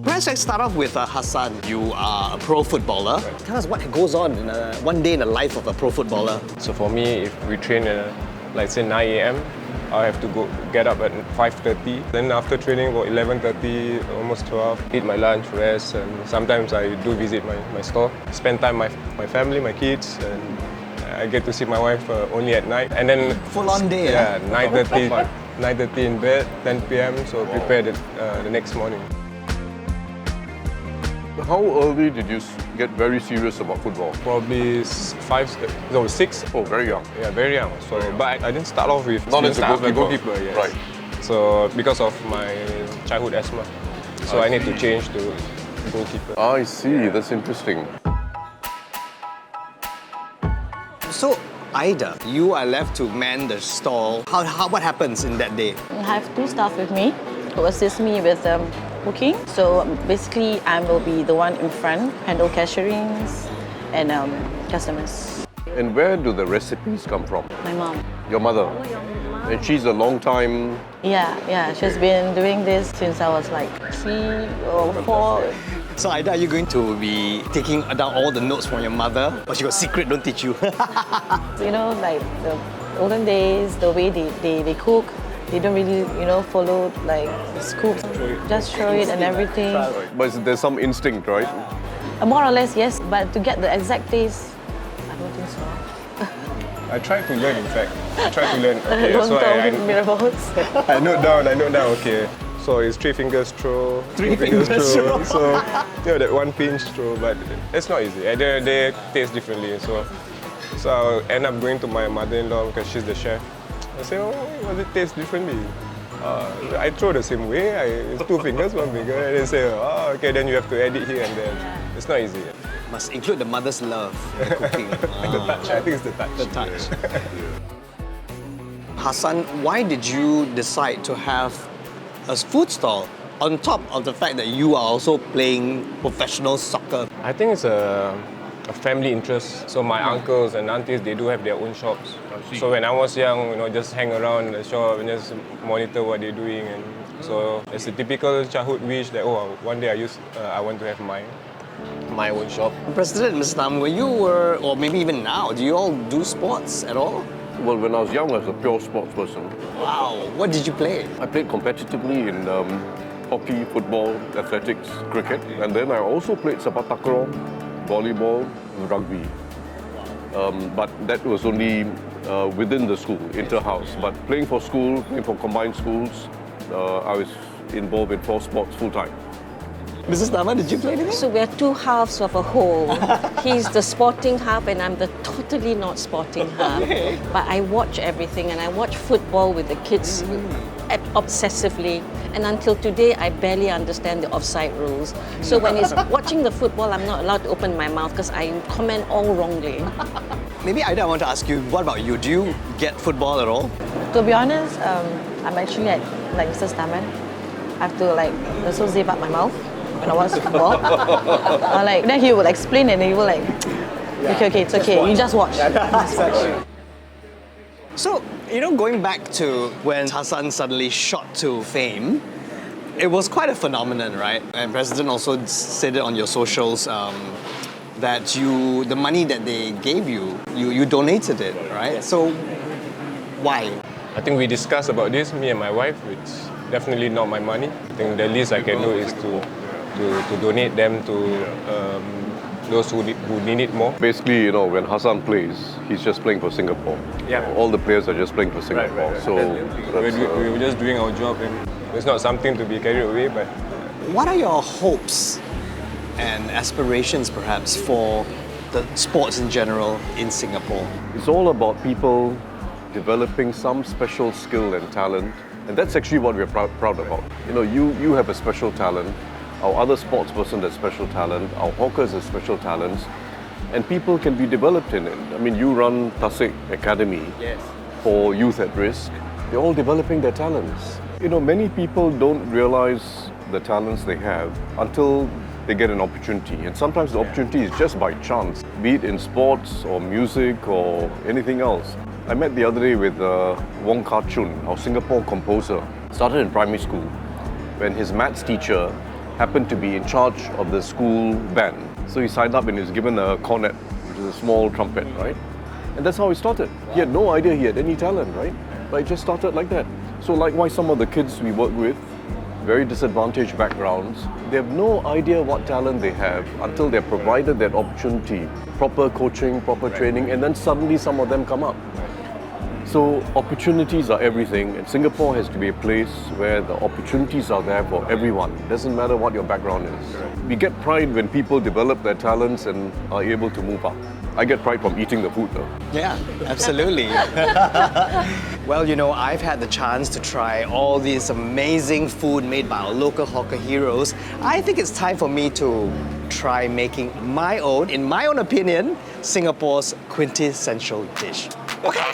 Perhaps let's start off with Hossan. You are a pro footballer. Tell us what goes on in one day in the life of a pro footballer. So for me, if we train at, like say 9 a.m., I have to get up at 5:30. Then after training, about 11:30, almost 12, eat my lunch, rest, and sometimes I do visit my store, spend time with my family, my kids, and I get to see my wife only at night. And then full on day. Yeah, 9:30 in bed, 10 p.m. So prepare the next morning. How early did you get very serious about football? Probably 6. Oh, very young. Yeah, very young. So, but I didn't start off with Not as a goalkeeper. Yes. Right. So because of my childhood asthma, so I need to change to goalkeeper. I see. That's interesting. So, Aida, you are left to man the stall. What happens in that day? I have two staff with me who assist me with cooking. So basically, I will be the one in front, handle cashierings and customers. And where do the recipes come from? My mom. Your mother? And she's a long time... Yeah. She's been doing this since I was like 3 or 4. So Aida, are you going to be taking down all the notes from your mother? Or she got secret, don't teach you? You know, like the olden days, the way they cook, they don't really, follow like scoop. Just throw it and everything. But there's some instinct, right? More or less, yes. But to get the exact taste, I don't think so. I tried to learn, in fact. I tried to learn. Okay, don't so tell me miracles. I note down, okay. So it's 3 fingers throw, 3 fingers throw. So, that one pinch throw, but it's not easy. They taste differently. So I'll end up going to my mother-in-law because she's the chef. I say, oh, why does it taste differently? I throw the same way. It's 2 fingers, 1 finger. And they say, oh, okay, then you have to edit here and there. It's not easy. Must include the mother's love in the cooking. The touch, I think it's the touch. The touch. Hossan, why did you decide to have a food stall on top of the fact that you are also playing professional soccer? I think it's a family interest. So my uncles and aunties, they do have their own shops. So when I was young, just hang around the shop and just monitor what they're doing. And so it's a typical childhood wish that one day I want to have my own shop. President, Mr. Tam, when you were, or maybe even now, do you all do sports at all? Well, when I was young, I was a pure sports person. Wow, what did you play? I played competitively in hockey, football, athletics, cricket, and then I also played sepak takraw, volleyball, and rugby. But that was only within the school, inter-house. But playing for school, playing for combined schools, I was involved in 4 sports full-time. Mrs. Nama, did you play anything? So we're 2 halves of a whole. He's the sporting half and I'm the totally not sporting half. Okay. But I watch everything and I watch football with the kids obsessively. And until today, I barely understand the offside rules. So when it's watching the football, I'm not allowed to open my mouth because I comment all wrongly. Maybe Aida, I want to ask you, what about you? Do you get football at all? To be honest, I'm actually like Mr. Staman. I have to also zip up my mouth when I watch football. Then he will explain and he will okay, it's okay, you just watch. So, going back to when Hossan suddenly shot to fame, it was quite a phenomenon, right? And President also said it on your socials that the money that they gave you donated it, right? So, why? I think we discussed about this, me and my wife. It's definitely not my money. I think the least I can do is to donate them to those who need it more. Basically, when Hossan plays, he's just playing for Singapore. Yeah. All the players are just playing for Singapore. Right. So we were just doing our job, and it's not something to be carried away. But what are your hopes and aspirations, perhaps, for the sports in general in Singapore? It's all about people developing some special skill and talent, and that's actually what we're proud about. You have a special talent. Our other sports person has special talent, our hawkers have special talents, and people can be developed in it. I mean, you run Tasik Academy for youth at risk. They're all developing their talents. Many people don't realize the talents they have until they get an opportunity. And sometimes the opportunity is just by chance, be it in sports or music or anything else. I met the other day with Wong Kar-chun, our Singapore composer. Started in primary school when his maths teacher happened to be in charge of the school band. So he signed up and he was given a cornet, which is a small trumpet, right? And that's how he started. He had no idea he had any talent, right? But he just started like that. So likewise, some of the kids we work with, very disadvantaged backgrounds, they have no idea what talent they have until they're provided that opportunity, proper coaching, proper training, and then suddenly some of them come up. So opportunities are everything, and Singapore has to be a place where the opportunities are there for everyone. It doesn't matter what your background is. We get pride when people develop their talents and are able to move up. I get pride from eating the food though. Yeah, absolutely. Well, you know, I've had the chance to try all these amazing food made by our local hawker heroes. I think it's time for me to try making my own, in my own opinion, Singapore's quintessential dish. Okay.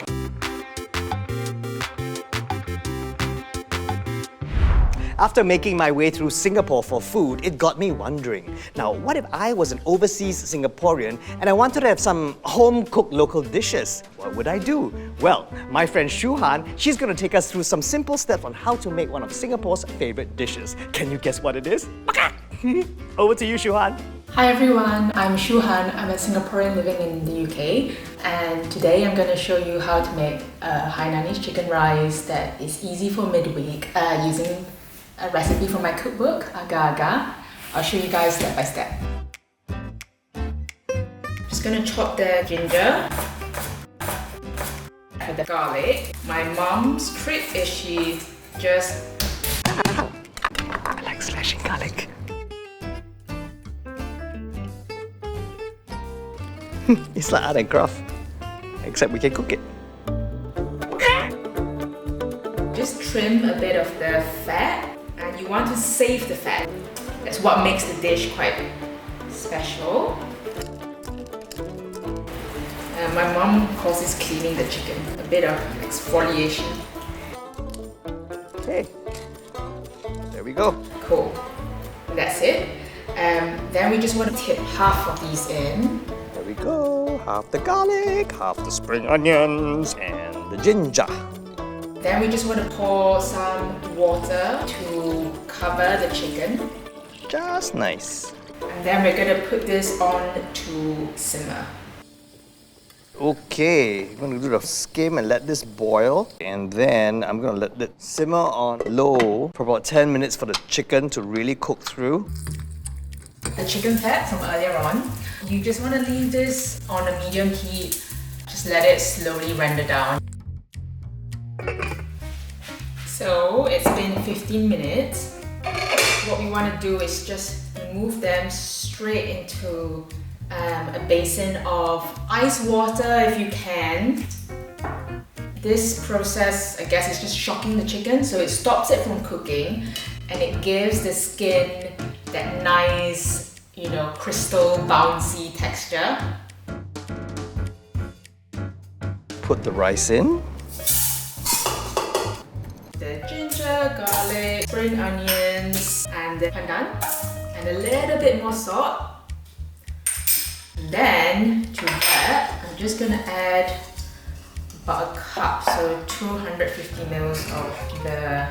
After making my way through Singapore for food, it got me wondering. Now, what if I was an overseas Singaporean and I wanted to have some home-cooked local dishes? What would I do? Well, my friend Shu Han, she's going to take us through some simple steps on how to make one of Singapore's favorite dishes. Can you guess what it is? Over to you, Shu Han. Hi everyone, I'm Shu Han. I'm a Singaporean living in the UK, and today I'm going to show you how to make a Hainanese chicken rice that is easy for midweek using a recipe from my cookbook, Agar Agar. I'll show you guys step by step. Just gonna chop the ginger, the garlic. My mom's trick is she just... I like slashing garlic. It's like art and craft, except we can cook it. Just trim a bit of the fat. And you want to save the fat. That's what makes the dish quite special. My mom calls this cleaning the chicken, a bit of exfoliation. Okay, there we go. Cool, that's it. Then we just want to tip half of these in. There we go, half the garlic, half the spring onions, and the ginger. Then we just want to pour some water to cover the chicken. Just nice. And then we're going to put this on to simmer. Okay, I'm going to do the skim and let this boil. And then I'm going to let it simmer on low for about 10 minutes for the chicken to really cook through. The chicken fat from earlier on, you just want to leave this on a medium heat. Just let it slowly render down. So it's been 15 minutes. What we want to do is just move them straight into a basin of ice water if you can. This process, I guess, is just shocking the chicken, so it stops it from cooking and it gives the skin that nice, you know, crystal bouncy texture. Put the rice in. The ginger, garlic, spring onions, and the pandan, and a little bit more salt. Then to that, I'm just gonna add about a cup, so 250 ml of the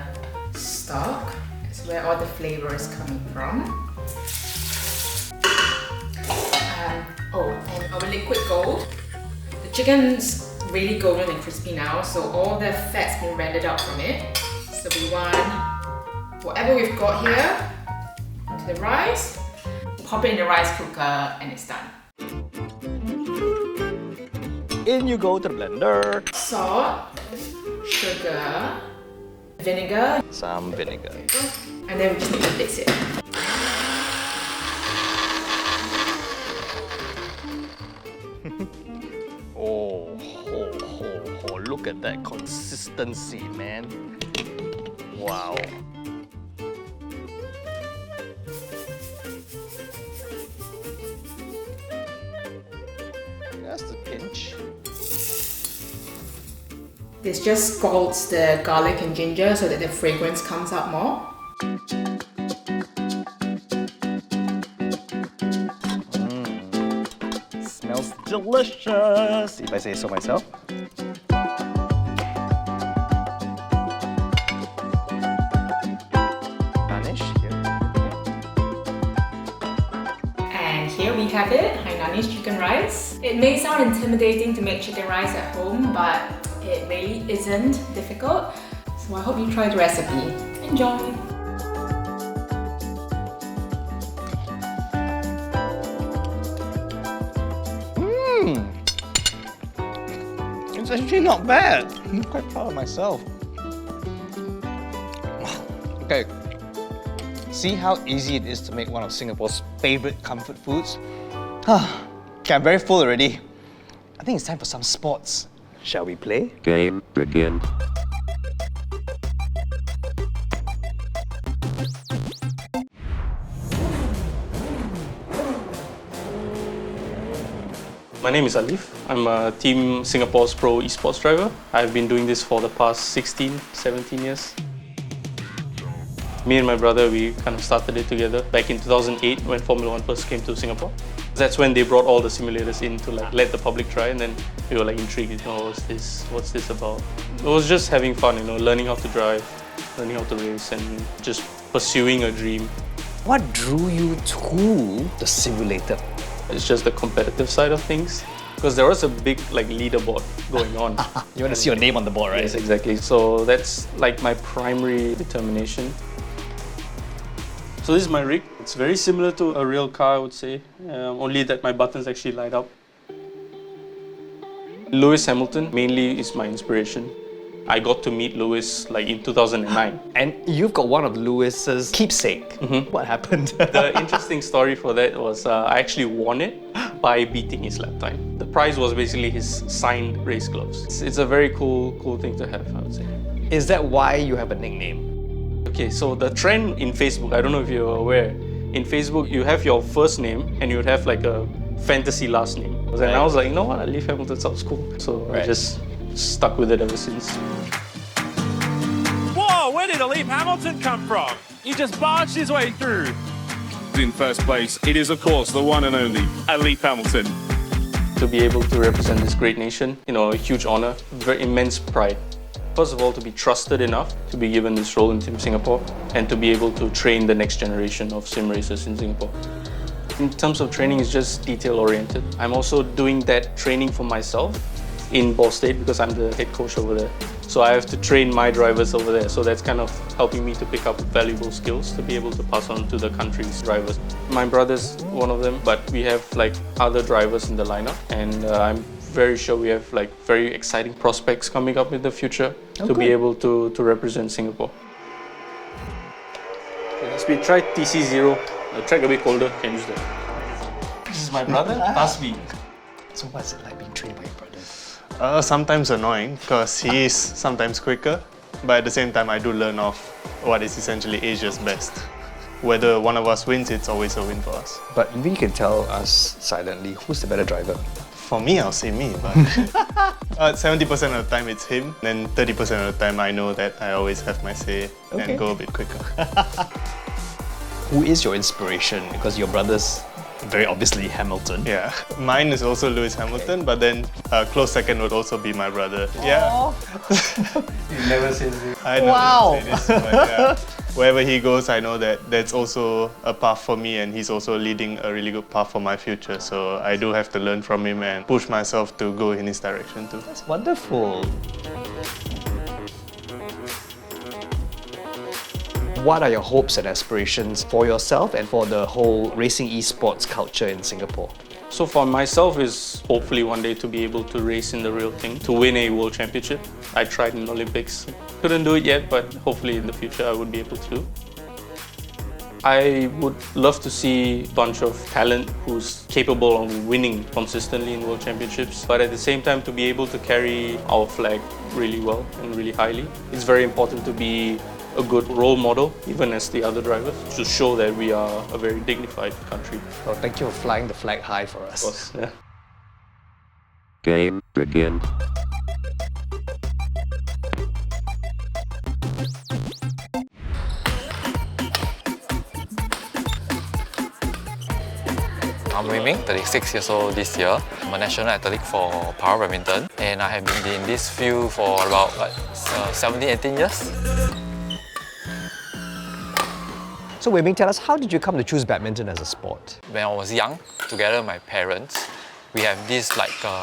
stock. That's where all the flavor is coming from. And our liquid gold. The chicken's really golden and crispy now, so all the fat's been rendered out from it. So we want whatever we've got here into the rice, pop it in the rice cooker, and it's done. In you go to the blender. Salt, sugar, vinegar, some vinegar, and then we just need to mix it. Oh, look at that consistency, man. Wow. Just a pinch. This just scalds the garlic and ginger so that the fragrance comes out more. delicious, if I say so myself. Garnish here. And here we have it, Hainanese chicken rice. It may sound intimidating to make chicken rice at home, but it really isn't difficult. So I hope you try the recipe. Enjoy! It's actually not bad. I'm quite proud of myself. Okay. See how easy it is to make one of Singapore's favorite comfort foods? Okay, I'm very full already. I think it's time for some sports. Shall we play? Game begin. My name is Alif. I'm a Team Singapore's Pro Esports driver. I've been doing this for the past 16, 17 years. Me and my brother, we kind of started it together back in 2008 when Formula 1 first came to Singapore. That's when they brought all the simulators in to let the public try, and then we were intrigued, what's this about? It was just having fun, learning how to drive, learning how to race, and just pursuing a dream. What drew you to the simulator? It's just the competitive side of things. Because there was a big leaderboard going on. You want to see your name on the board, right? Yes, exactly. So that's my primary determination. So this is my rig. It's very similar to a real car, I would say. Only that my buttons actually light up. Lewis Hamilton mainly is my inspiration. I got to meet Lewis in 2009. And you've got one of Lewis's keepsake. What happened? The interesting story for that was I actually won it by beating his lap time. The prize was basically his signed race gloves. It's a very cool thing to have, I would say. Is that why you have a nickname? Okay, so the trend in Facebook, I don't know if you're aware, in Facebook you have your first name and you would have a fantasy last name. And I was like, you know what, Alif Hamilton sounds cool. So I just stuck with it ever since. Whoa, where did Alif Hamilton come from? He just barged his way through. In first place, it is of course the one and only Alif Hamilton. To be able to represent this great nation, a huge honor, very immense pride. First of all, to be trusted enough to be given this role in Team Singapore and to be able to train the next generation of sim racers in Singapore. In terms of training, it's just detail-oriented. I'm also doing that training for myself in Ball State because I'm the head coach over there. So I have to train my drivers over there. So that's kind of helping me to pick up valuable skills to be able to pass on to the country's drivers. My brother's one of them, but we have other drivers in the lineup, and I'm very sure we have very exciting prospects coming up in the future to be able to represent Singapore. Okay, let's try TC0. The track a bit colder, can use that. This is my brother, Tasmi. So what's it like being trained by your brother? Sometimes annoying because he is sometimes quicker, but at the same time I do learn off what is essentially Asia's best. Whether one of us wins, it's always a win for us. But maybe you can tell us silently, who's the better driver? For me, I'll say me, but 70% of the time it's him, then 30% of the time I know that I always have my say and go a bit quicker. Who is your inspiration? Because your brother's very obviously Hamilton. Yeah, mine is also Lewis Hamilton, but then a close second would also be my brother. Yeah. You never say this. I don't say this, but yeah. Wherever he goes, I know that that's also a path for me, and he's also leading a really good path for my future. So I do have to learn from him and push myself to go in his direction too. That's wonderful. What are your hopes and aspirations for yourself and for the whole racing esports culture in Singapore? So for myself is hopefully one day to be able to race in the real thing, to win a world championship. I tried in the Olympics. Couldn't do it yet, but hopefully in the future I would be able to. I would love to see a bunch of talent who's capable of winning consistently in world championships, but at the same time to be able to carry our flag really well and really highly. It's very important to be a good role model, even as the other drivers, to show that we are a very dignified country. Well, thank you for flying the flag high for us. Of course, yeah. Game begin. I'm Wei Ming, 36 years old this year. I'm a national athlete for para badminton, and I have been in this field for about 17, 18 years. So Wei Ming, tell us, how did you come to choose badminton as a sport? When I was young, together with my parents, we have this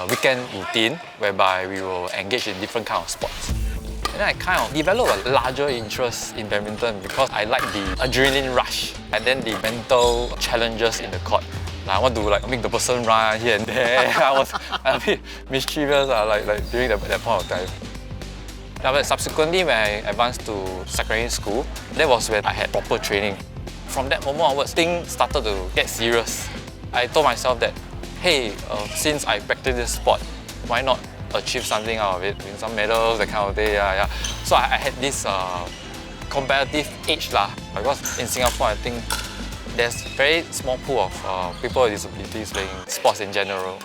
weekend routine whereby we will engage in different kind of sports. And then I kind of developed a larger interest in badminton because I like the adrenaline rush and then the mental challenges in the court. I want to make the person run here and there. I was a bit mischievous during that point of time. But subsequently, when I advanced to secondary school, that was when I had proper training. From that moment onwards, things started to get serious. I told myself that, hey, since I practice this sport, why not achieve something out of it, win some medals, that kind of thing. So I had this competitive edge because in Singapore, I think there's a very small pool of people with disabilities playing sports in general.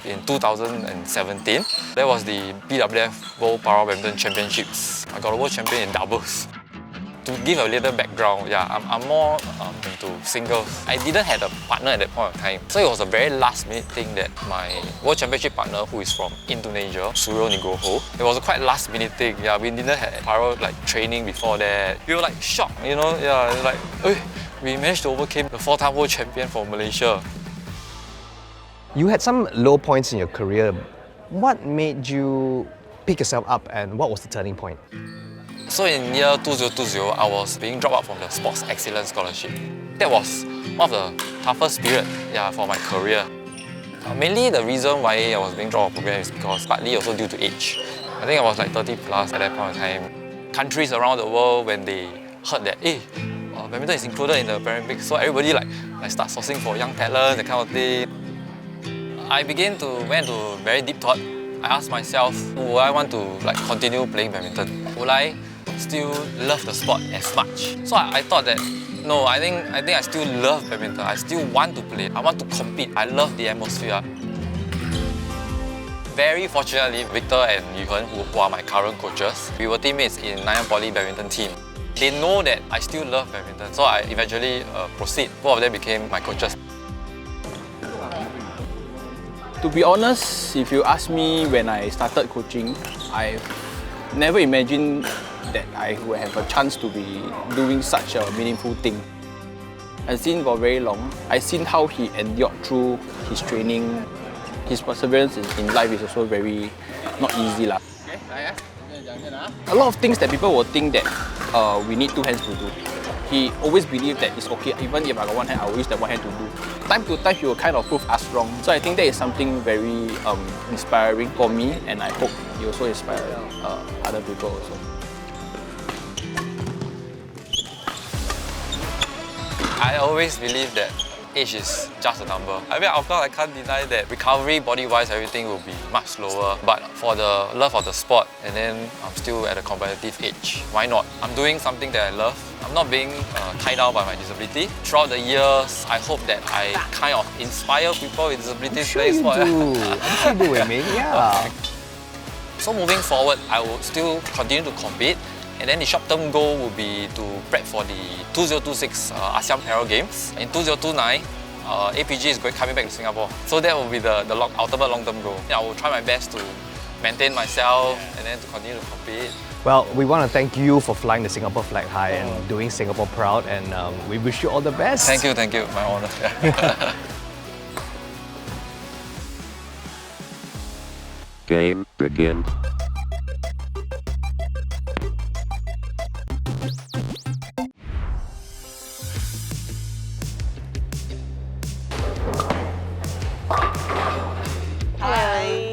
In 2017, there was the BWF World Para Badminton Championships. I got a world champion in doubles. To give a little background, I'm more into singles. I didn't have a partner at that point of time. So it was a very last minute thing that my world championship partner, who is from Indonesia, Suryo Nugroho, it was a quite last minute thing. We didn't have para training before that. We were shocked, we managed to overcome the 4-time world champion from Malaysia. You had some low points in your career. What made you pick yourself up and what was the turning point? So in year 2020, I was being dropped out from the Sports Excellence Scholarship. That was one of the toughest period for my career. Mainly the reason why I was being dropped out of the program is because partly also due to age. I think I was 30 plus at that point of time. Countries around the world, when they heard that, hey, badminton is included in the Paralympics, so everybody start sourcing for young talent, that kind of thing. I went to very deep thought. I asked myself, would I want to continue playing badminton? Would I still love the sport as much? So I thought that, no, I think I still love badminton. I still want to play. I want to compete. I love the atmosphere. Very fortunately, Victor and Yuhen, who are my current coaches, we were teammates in Nanyang Poly badminton team. They know that I still love badminton, so I eventually proceed. Both of them became my coaches. To be honest, if you ask me when I started coaching, I never imagined that I would have a chance to be doing such a meaningful thing. I've seen for very long. I've seen how he endured through his training. His perseverance in life is also very not easy. A lot of things that people will think that we need two hands to do. He always believed that it's okay, even if I got one hand, I will use that one hand to do. Time to time, he will kind of prove us wrong. So I think that is something very inspiring for me, and I hope it also inspires other people also. I always believe that age is just a number. I mean, of course, I can't deny that recovery, body-wise, everything will be much slower. But for the love of the sport, and then I'm still at a competitive age, why not? I'm doing something that I love. I'm not being tied down by my disability. Throughout the years, I hope that I kind of inspire people with disabilities playing sport. I'm sure you do, Wei Ming. Yeah. Okay. So moving forward, I will still continue to compete. And then the short-term goal will be to prep for the 2026 ASEAN Para Games. In 2029, APG is coming back to Singapore. So that will be the ultimate long-term goal. I will try my best to maintain myself and then to continue to compete. Well, we want to thank you for flying the Singapore flag high and doing Singapore proud, and we wish you all the best. Thank you, my honor. Game begin.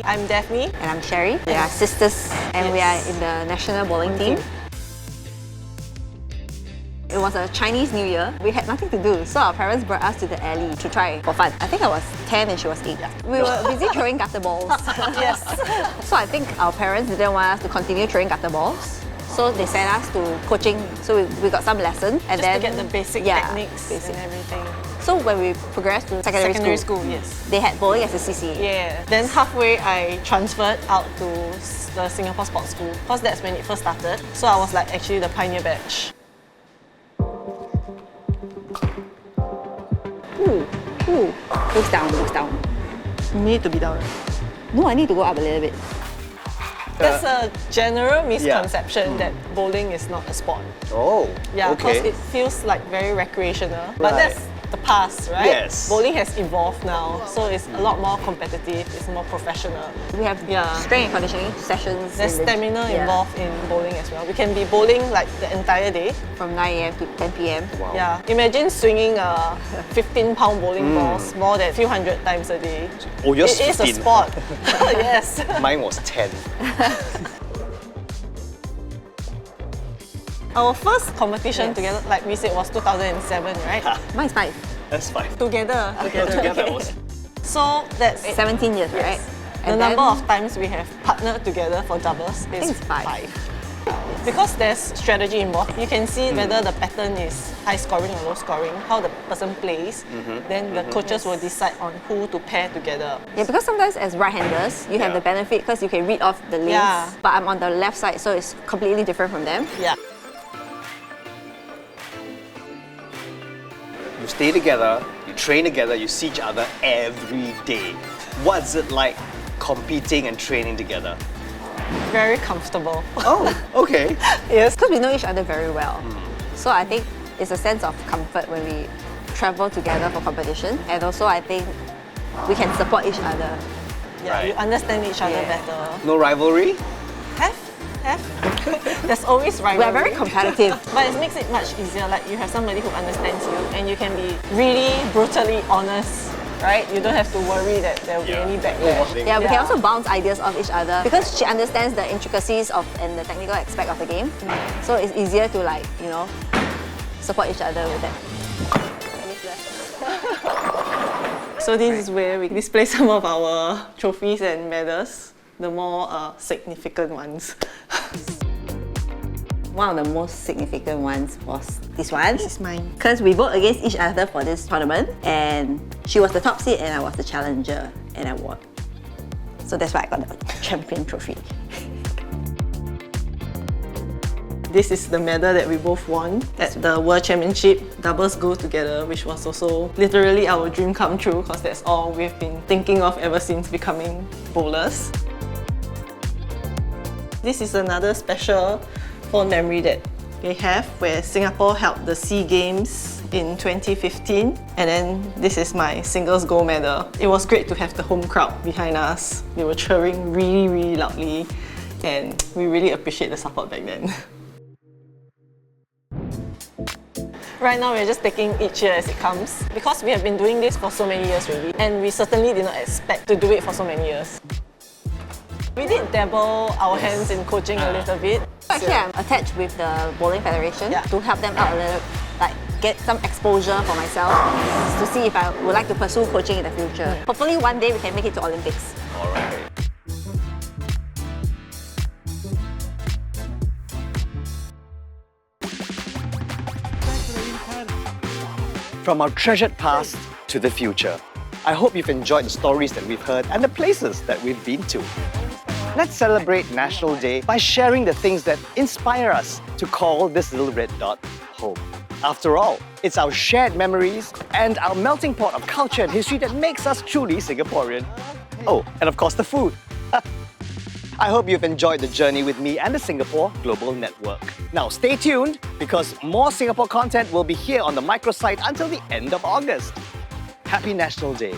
I'm Daphne. And I'm Sherry. We are sisters and we are in the national bowling team. It was a Chinese New Year. We had nothing to do, so our parents brought us to the alley to try for fun. I think I was 10 and she was 8. We were busy throwing gutter balls. Yes. So I think our parents didn't want us to continue throwing gutter balls. So they sent us to coaching. So we got some lessons and then to get the basic techniques and everything. So when we progressed to secondary school, yes, they had bowling as a CCA. Yeah. Then halfway I transferred out to the Singapore Sports School because that's when it first started. So I was actually the pioneer batch. Ooh. Looks down, looks down. Need to be down. No, I need to go up a little bit. There's a general misconception that bowling is not a sport. Oh, Yeah, because okay. it feels like very recreational. But Right. that's the past, right? Yes. Bowling has evolved now, so it's a lot more competitive, it's more professional. We have strength and conditioning sessions. There's in the- stamina involved in bowling as well. We can be bowling like the entire day. From 9 a.m. to 10 p.m. Yeah, imagine swinging a 15-pound bowling balls more than a few hundred times a day. Oh, yours It is a 15. sport. Yes. Mine was 10. Our first competition together, like we said, was 2007, right? Mine's 5. That's fine. Together. Together was. So that's 17 years, right? The And number then- of times we have partnered together for doubles is it's 5. Because there's strategy involved, you can see whether the pattern is high scoring or low scoring, how the person plays. Then the coaches will decide on who to pair together. Yeah, because sometimes as right-handers, you have the benefit because you can read off the lanes. Yeah. But I'm on the left side, so it's completely different from them. Yeah. You stay together, you train together, you see each other every day. What's it like competing and training together? Very comfortable. Oh, okay. Yes. Because we know each other very well. So I think it's a sense of comfort when we travel together for competition. And also I think we can support each other. Yeah, you understand each other better. No rivalry? Have. There's always rivalry. We're very competitive. But it makes it much easier. Like you have somebody who understands you and you can be really brutally honest, right? You don't have to worry that there will be any backlash. Yeah, we can also bounce ideas off each other because she understands the intricacies of and the technical aspect of the game. So it's easier to support each other with that. So this is where we display some of our trophies and medals, the more significant ones. One of the most significant ones was this one. This is mine. Because we vote against each other for this tournament and she was the top seed and I was the challenger and I won. So that's why I got the champion trophy. This is the medal that we both won at the World Championship. Doubles go together, which was also literally our dream come true because that's all we've been thinking of ever since becoming bowlers. This is another special fond memory that we have where Singapore held the SEA Games in 2015 and then this is my singles gold medal. It was great to have the home crowd behind us. They were cheering really, really loudly and we really appreciate the support back then. Right now we're just taking each year as it comes because we have been doing this for so many years already and we certainly did not expect to do it for so many years. We did dabble our hands in coaching a little bit. Actually, I'm attached with the Bowling Federation to help them out a little, get some exposure for myself to see if I would like to pursue coaching in the future. Hopefully one day we can make it to Olympics. All right. From our treasured past to the future, I hope you've enjoyed the stories that we've heard and the places that we've been to. Let's celebrate National Day by sharing the things that inspire us to call this little red dot home. After all, it's our shared memories and our melting pot of culture and history that makes us truly Singaporean. Oh, and of course the food. I hope you've enjoyed the journey with me and the Singapore Global Network. Now stay tuned because more Singapore content will be here on the microsite until the end of August. Happy National Day.